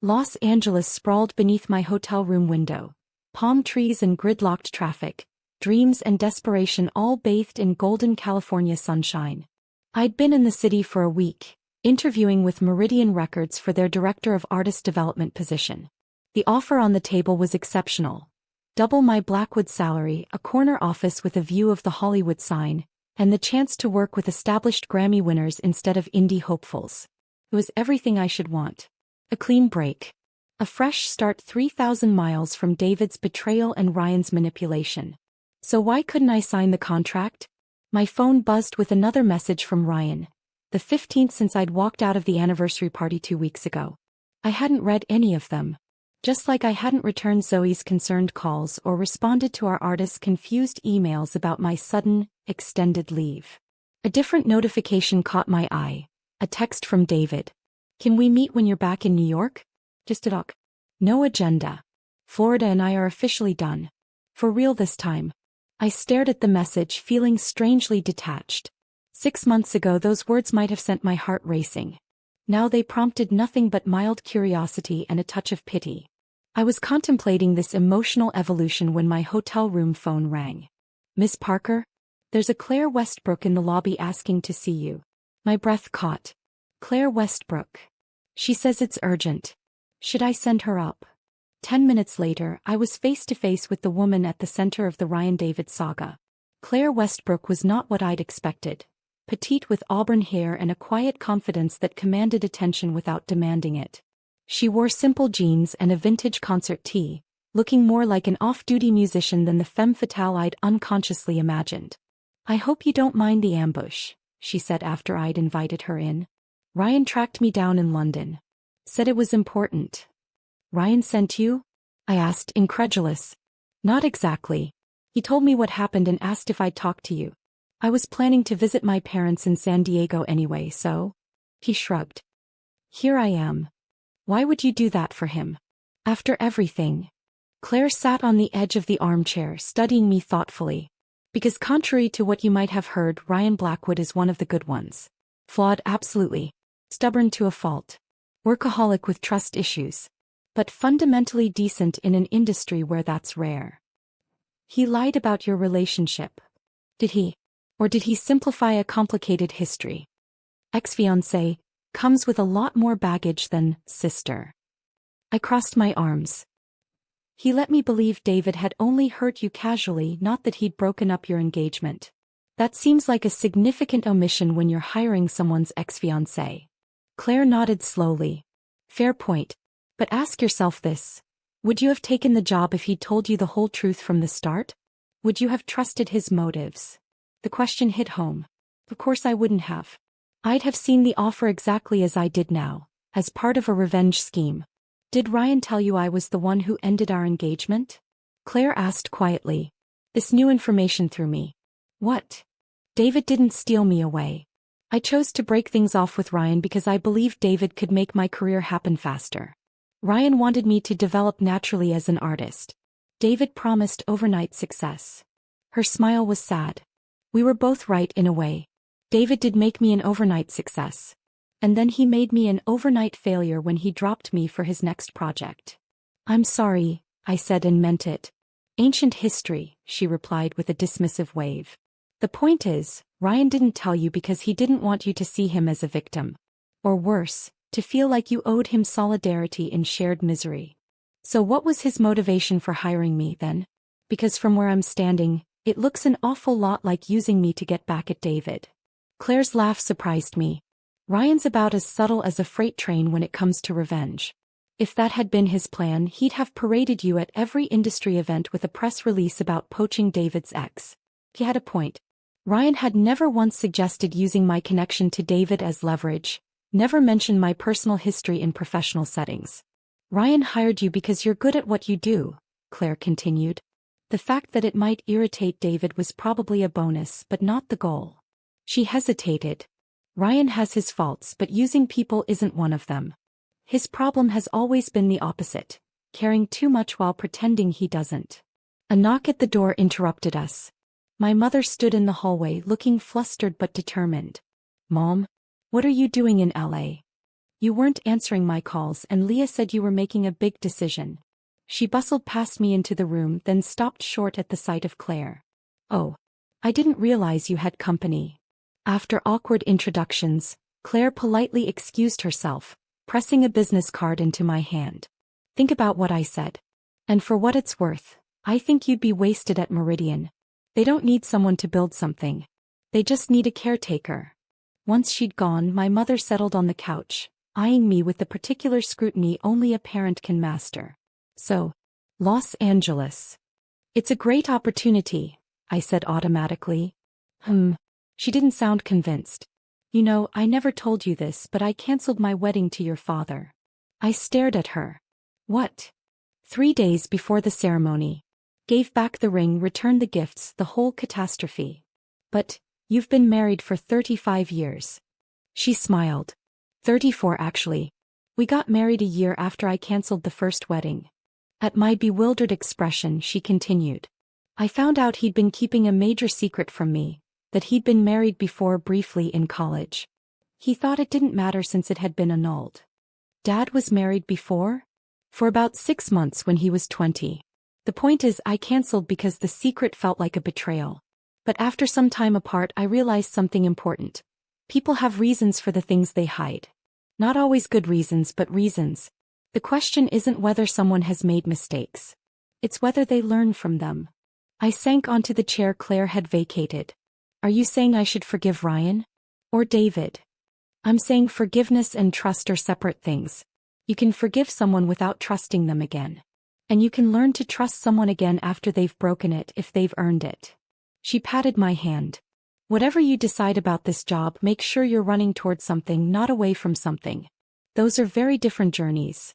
Los Angeles sprawled beneath my hotel room window. Palm trees and gridlocked traffic, dreams and desperation all bathed in golden California sunshine. I'd been in the city for a week, interviewing with Meridian Records for their Director of Artist Development position. The offer on the table was exceptional. Double my Blackwood salary, a corner office with a view of the Hollywood sign, and the chance to work with established Grammy winners instead of indie hopefuls. It was everything I should want. A clean break. A fresh start 3,000 miles from David's betrayal and Ryan's manipulation. So why couldn't I sign the contract? My phone buzzed with another message from Ryan, the 15th since I'd walked out of the anniversary party 2 weeks ago. I hadn't read any of them. Just like I hadn't returned Zoe's concerned calls or responded to our artist's confused emails about my sudden, extended leave. A different notification caught my eye. A text from David. Can we meet when you're back in New York? Just to talk. No agenda. Florida and I are officially done. For real this time. I stared at the message, feeling strangely detached. 6 months ago those words might have sent my heart racing. Now they prompted nothing but mild curiosity and a touch of pity. I was contemplating this emotional evolution when my hotel room phone rang. Miss Parker? There's a Claire Westbrook in the lobby asking to see you. My breath caught. Claire Westbrook. She says it's urgent. Should I send her up? 10 minutes later, I was face to face with the woman at the center of the Ryan David saga. Claire Westbrook was not what I'd expected. petite with auburn hair and a quiet confidence that commanded attention without demanding it. She wore simple jeans and a vintage concert tee, looking more like an off-duty musician than the femme fatale I'd unconsciously imagined. "I hope you don't mind the ambush," she said after I'd invited her in. "Ryan tracked me down in London. Said it was important." "Ryan sent you?" I asked, incredulous. "Not exactly. He told me what happened and asked if I'd talk to you. I was planning to visit my parents in San Diego anyway, so..." He shrugged. "Here I am. Why would you do that for him? After everything?" Claire sat on the edge of the armchair, studying me thoughtfully. "Because contrary to what you might have heard, Ryan Blackwood is one of the good ones. Flawed, absolutely. Stubborn to a fault. Workaholic with trust issues. But fundamentally decent in an industry where that's rare." "He lied about your relationship. Did he? Or did he simplify a complicated history? Ex-fiancé comes with a lot more baggage than sister." I crossed my arms. "He let me believe David had only hurt you casually, not that he'd broken up your engagement. That seems like a significant omission when you're hiring someone's ex-fiancé." Claire nodded slowly. "Fair point. But ask yourself this. Would you have taken the job if he'd told you the whole truth from the start? Would you have trusted his motives?" The question hit home. Of course I wouldn't have. I'd have seen the offer exactly as I did now, as part of a revenge scheme. "Did Ryan tell you I was the one who ended our engagement?" Claire asked quietly. This new information threw me. "What?" "David didn't steal me away. I chose to break things off with Ryan because I believed David could make my career happen faster. Ryan wanted me to develop naturally as an artist. David promised overnight success." Her smile was sad. "We were both right in a way. David did make me an overnight success. And then he made me an overnight failure when he dropped me for his next project." "I'm sorry," I said and meant it. "Ancient history," she replied with a dismissive wave. "The point is, Ryan didn't tell you because he didn't want you to see him as a victim. Or worse, to feel like you owed him solidarity in shared misery. So what was his motivation for hiring me, then? Because from where I'm standing, it looks an awful lot like using me to get back at David." Claire's laugh surprised me. "Ryan's about as subtle as a freight train when it comes to revenge. If that had been his plan, he'd have paraded you at every industry event with a press release about poaching David's ex." He had a point. Ryan had never once suggested using my connection to David as leverage, never mentioned my personal history in professional settings. "Ryan hired you because you're good at what you do," Claire continued. "The fact that it might irritate David was probably a bonus but not the goal." She hesitated. "Ryan has his faults, but using people isn't one of them. His problem has always been the opposite, caring too much while pretending he doesn't." A knock at the door interrupted us. My mother stood in the hallway looking flustered but determined. "Mom, what are you doing in LA? You weren't answering my calls and Leah said you were making a big decision." She bustled past me into the room, then stopped short at the sight of Claire. "Oh, I didn't realize you had company." After awkward introductions, Claire politely excused herself, pressing a business card into my hand. "Think about what I said. And for what it's worth, I think you'd be wasted at Meridian. They don't need someone to build something. They just need a caretaker." Once she'd gone, my mother settled on the couch, eyeing me with the particular scrutiny only a parent can master. "So, Los Angeles. It's a great opportunity," I said automatically. She didn't sound convinced. "You know, I never told you this, but I canceled my wedding to your father." I stared at her. "What?" 3 days before the ceremony. Gave back the ring, returned the gifts, the whole catastrophe. "But, you've been married for 35 years. She smiled. 34 actually. We got married a year after I canceled the first wedding. At my bewildered expression, she continued. "I found out he'd been keeping a major secret from me, that he'd been married before briefly in college. He thought it didn't matter since it had been annulled." "Dad was married before?" "For about 6 months when he was 20. The point is, I canceled because the secret felt like a betrayal. But after some time apart, I realized something important. People have reasons for the things they hide. Not always good reasons, but reasons. The question isn't whether someone has made mistakes. It's whether they learn from them." I sank onto the chair Claire had vacated. "Are you saying I should forgive Ryan?" Or David. I'm saying forgiveness and trust are separate things. You can forgive someone without trusting them again. And you can learn to trust someone again after they've broken it if they've earned it. She patted my hand. Whatever you decide about this job, make sure you're running towards something, not away from something. Those are very different journeys.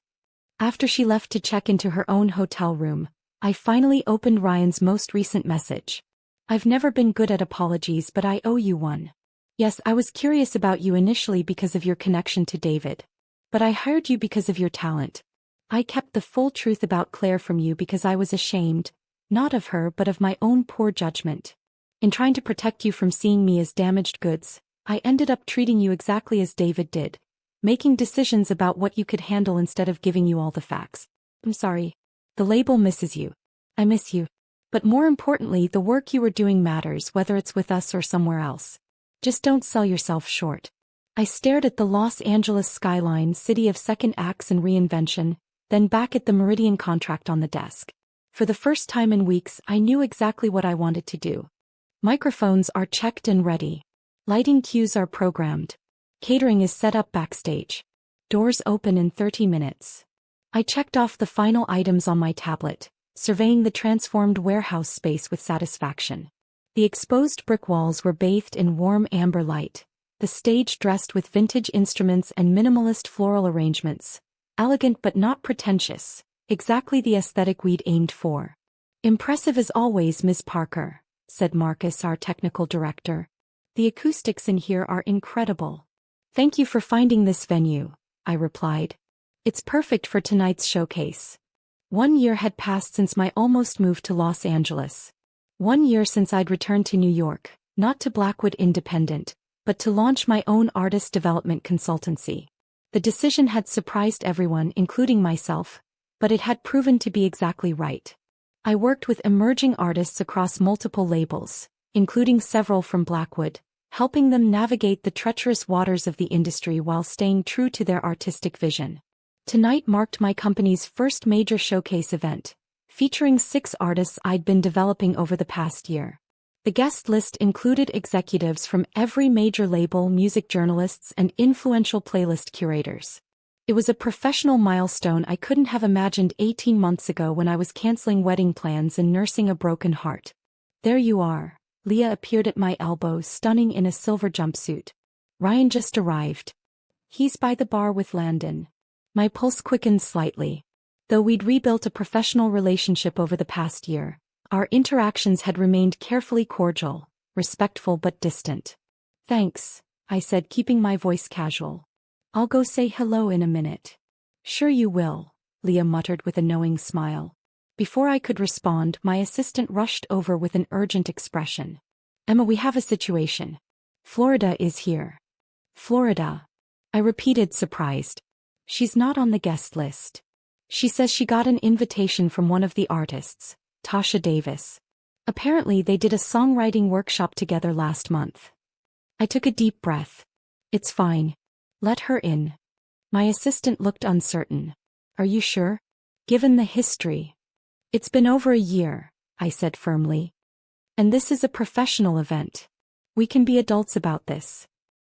After she left to check into her own hotel room, I finally opened Ryan's most recent message. I've never been good at apologies, but I owe you one. Yes, I was curious about you initially because of your connection to David. But I hired you because of your talent. I kept the full truth about Claire from you because I was ashamed, not of her but of my own poor judgment. In trying to protect you from seeing me as damaged goods, I ended up treating you exactly as David did, making decisions about what you could handle instead of giving you all the facts. I'm sorry. The label misses you. I miss you. But more importantly, the work you are doing matters, whether it's with us or somewhere else. Just don't sell yourself short. I stared at the Los Angeles skyline, city of second acts and reinvention, then back at the Meridian contract on the desk. For the first time in weeks, I knew exactly what I wanted to do. Microphones are checked and ready. Lighting cues are programmed. Catering is set up backstage. Doors open in 30 minutes. I checked off the final items on my tablet, surveying the transformed warehouse space with satisfaction. The exposed brick walls were bathed in warm amber light. The stage dressed with vintage instruments and minimalist floral arrangements. Elegant but not pretentious, exactly the aesthetic we'd aimed for. Impressive as always, Ms. Parker, said Marcus, our technical director. The acoustics in here are incredible. Thank you for finding this venue, I replied. It's perfect for tonight's showcase. 1 year had passed since my almost move to Los Angeles. 1 year since I'd returned to New York, not to Blackwood Independent, but to launch my own artist development consultancy. The decision had surprised everyone, including myself, but it had proven to be exactly right. I worked with emerging artists across multiple labels, including several from Blackwood, helping them navigate the treacherous waters of the industry while staying true to their artistic vision. Tonight marked my company's first major showcase event, featuring 6 artists I'd been developing over the past year. The guest list included executives from every major label, music journalists, and influential playlist curators. It was a professional milestone I couldn't have imagined 18 months ago when I was canceling wedding plans and nursing a broken heart. There you are. Leah appeared at my elbow, stunning in a silver jumpsuit. Ryan just arrived. He's by the bar with Landon. My pulse quickened slightly. Though we'd rebuilt a professional relationship over the past year, our interactions had remained carefully cordial, respectful but distant. Thanks, I said, keeping my voice casual. I'll go say hello in a minute. Sure you will, Leah muttered with a knowing smile. Before I could respond, my assistant rushed over with an urgent expression. Emma, we have a situation. Florida is here. Florida? I repeated, surprised. She's not on the guest list. She says she got an invitation from one of the artists, Tasha Davis. Apparently they did a songwriting workshop together last month. I took a deep breath. It's fine. Let her in. My assistant looked uncertain. Are you sure? Given the history. It's been over a year, I said firmly. And this is a professional event. We can be adults about this.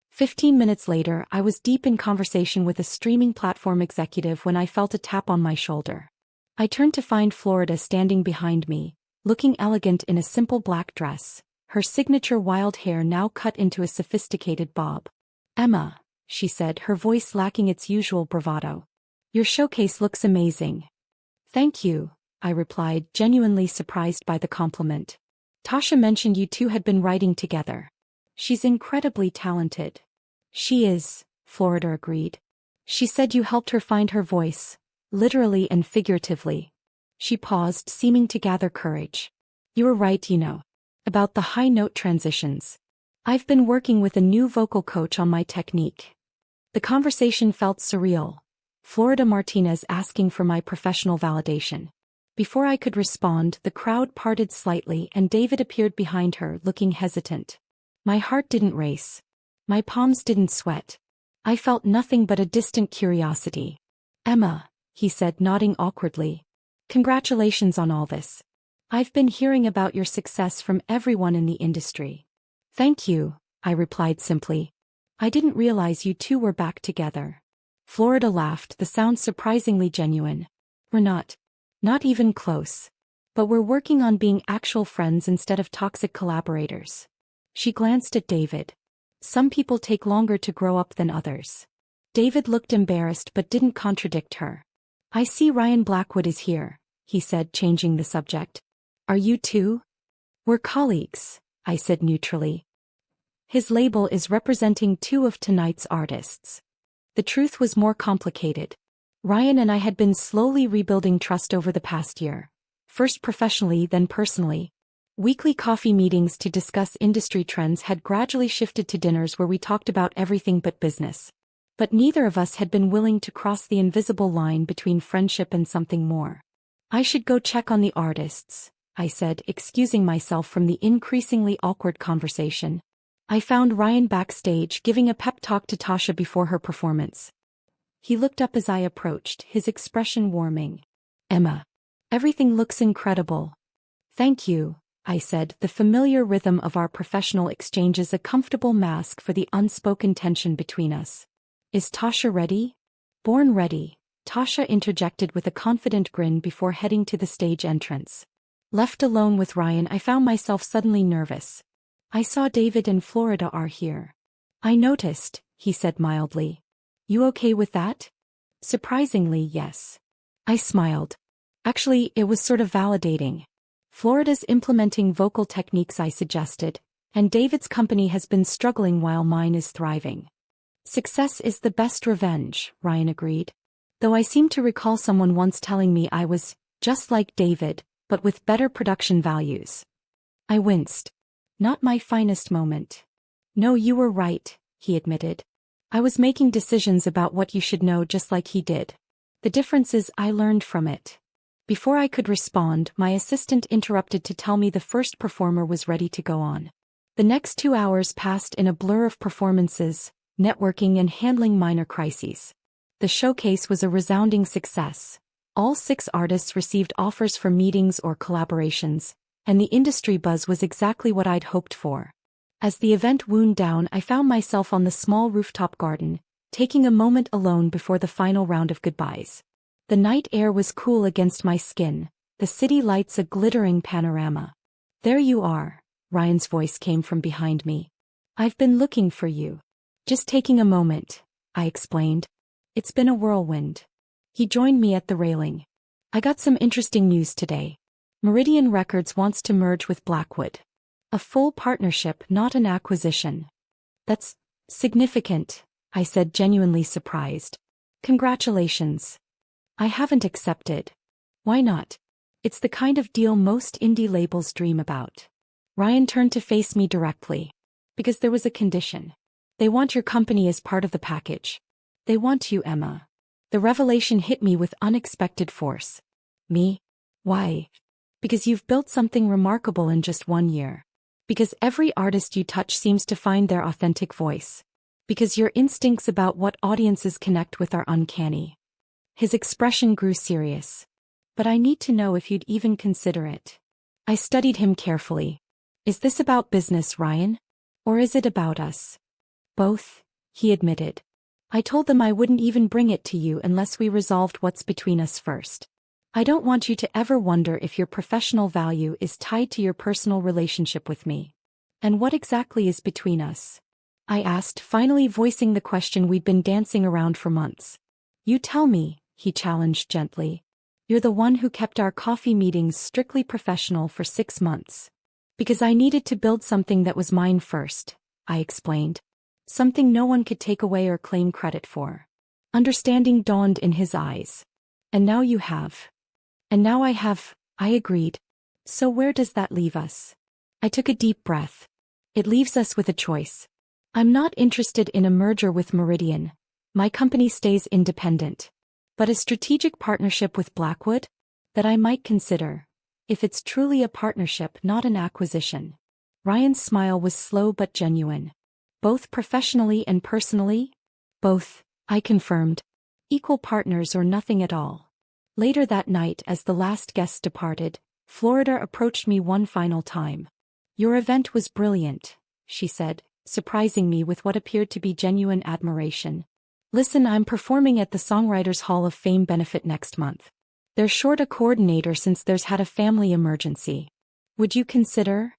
15 minutes later, I was deep in conversation with a streaming platform executive when I felt a tap on my shoulder. I turned to find Florida standing behind me, looking elegant in a simple black dress, her signature wild hair now cut into a sophisticated bob. Emma, she said, her voice lacking its usual bravado. Your showcase looks amazing. Thank you, I replied, genuinely surprised by the compliment. Tasha mentioned you two had been writing together. She's incredibly talented. She is, Florida agreed. She said you helped her find her voice, literally and figuratively. She paused, seeming to gather courage. You were right, about the high note transitions. I've been working with a new vocal coach on my technique. The conversation felt surreal. Florida Martinez asking for my professional validation. Before I could respond, the crowd parted slightly and David appeared behind her, looking hesitant. My heart didn't race. My palms didn't sweat. I felt nothing but a distant curiosity. Emma, he said, nodding awkwardly. Congratulations on all this. I've been hearing about your success from everyone in the industry. Thank you, I replied simply. I didn't realize you two were back together. Florida laughed, the sound surprisingly genuine. We're not. Not even close. But we're working on being actual friends instead of toxic collaborators. She glanced at David. Some people take longer to grow up than others. David looked embarrassed but didn't contradict her. I see Ryan Blackwood is here, he said, changing the subject. Are you too? We're colleagues, I said neutrally. His label is representing two of tonight's artists. The truth was more complicated. Ryan and I had been slowly rebuilding trust over the past year. First professionally, then personally. Weekly coffee meetings to discuss industry trends had gradually shifted to dinners where we talked about everything but business. But neither of us had been willing to cross the invisible line between friendship and something more. I should go check on the artists, I said, excusing myself from the increasingly awkward conversation. I found Ryan backstage giving a pep talk to Tasha before her performance. He looked up as I approached, his expression warming. Emma. Everything looks incredible. Thank you, I said, the familiar rhythm of our professional exchanges a comfortable mask for the unspoken tension between us. Is Tasha ready? Born ready, Tasha interjected with a confident grin before heading to the stage entrance. Left alone with Ryan, I found myself suddenly nervous. I saw David and Florida are here. I noticed, he said mildly. You okay with that? Surprisingly, yes. I smiled. Actually, it was sort of validating. Florida's implementing vocal techniques I suggested, and David's company has been struggling while mine is thriving. Success is the best revenge, Ryan agreed. Though I seem to recall someone once telling me I was just like David, but with better production values. I winced. Not my finest moment. No, you were right, he admitted. I was making decisions about what you should know just like he did. The difference is I learned from it. Before I could respond, my assistant interrupted to tell me the first performer was ready to go on. The next 2 hours passed in a blur of performances, networking and handling minor crises. The showcase was a resounding success. All 6 artists received offers for meetings or collaborations, and the industry buzz was exactly what I'd hoped for. As the event wound down, I found myself on the small rooftop garden, taking a moment alone before the final round of goodbyes. The night air was cool against my skin, the city lights a glittering panorama. There you are, Ryan's voice came from behind me. I've been looking for you. Just taking a moment, I explained. It's been a whirlwind. He joined me at the railing. I got some interesting news today. Meridian Records wants to merge with Blackwood. A full partnership, not an acquisition. That's significant, I said, genuinely surprised. Congratulations. I haven't accepted. Why not? It's the kind of deal most indie labels dream about. Ryan turned to face me directly. Because there was a condition. They want your company as part of the package. They want you, Emma. The revelation hit me with unexpected force. Me? Why? Because you've built something remarkable in just 1 year. Because every artist you touch seems to find their authentic voice. Because your instincts about what audiences connect with are uncanny. His expression grew serious. But I need to know if you'd even consider it. I studied him carefully. Is this about business, Ryan? Or is it about us? Both, he admitted. I told them I wouldn't even bring it to you unless we resolved what's between us first. I don't want you to ever wonder if your professional value is tied to your personal relationship with me. And what exactly is between us? I asked, finally voicing the question we'd been dancing around for months. You tell me, he challenged gently. You're the one who kept our coffee meetings strictly professional for 6 months. Because I needed to build something that was mine first, I explained. Something no one could take away or claim credit for. Understanding dawned in his eyes. And now you have. And now I have, I agreed. So where does that leave us? I took a deep breath. It leaves us with a choice. I'm not interested in a merger with Meridian. My company stays independent. But a strategic partnership with Blackwood? That I might consider. If it's truly a partnership, not an acquisition. Ryan's smile was slow but genuine. Both professionally and personally? Both, I confirmed. Equal partners or nothing at all. Later that night, as the last guests departed, Florida approached me one final time. Your event was brilliant, she said, surprising me with what appeared to be genuine admiration. Listen, I'm performing at the Songwriters Hall of Fame benefit next month. They're short a coordinator since there's had a family emergency. Would you consider?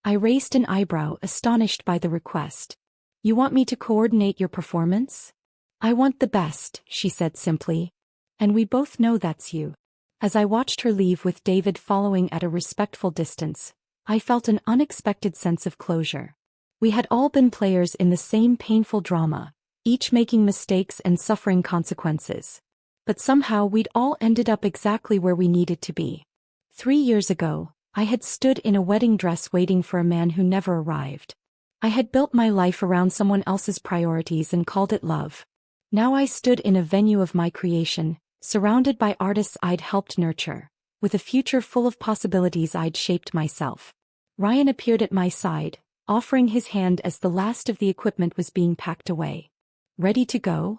I raised an eyebrow, astonished by the request. You want me to coordinate your performance? I want the best, she said simply. And we both know that's you. As I watched her leave with David following at a respectful distance, I felt an unexpected sense of closure. We had all been players in the same painful drama, each making mistakes and suffering consequences. But somehow we'd all ended up exactly where we needed to be. 3 years ago, I had stood in a wedding dress waiting for a man who never arrived. I had built my life around someone else's priorities and called it love. Now I stood in a venue of my creation, surrounded by artists I'd helped nurture, with a future full of possibilities I'd shaped myself. Ryan appeared at my side, offering his hand as the last of the equipment was being packed away. Ready to go?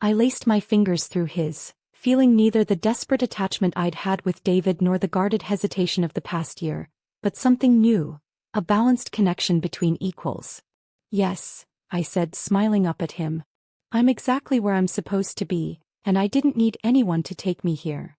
I laced my fingers through his, feeling neither the desperate attachment I'd had with David nor the guarded hesitation of the past year, but something new, a balanced connection between equals. Yes, I said, smiling up at him. I'm exactly where I'm supposed to be, and I didn't need anyone to take me here.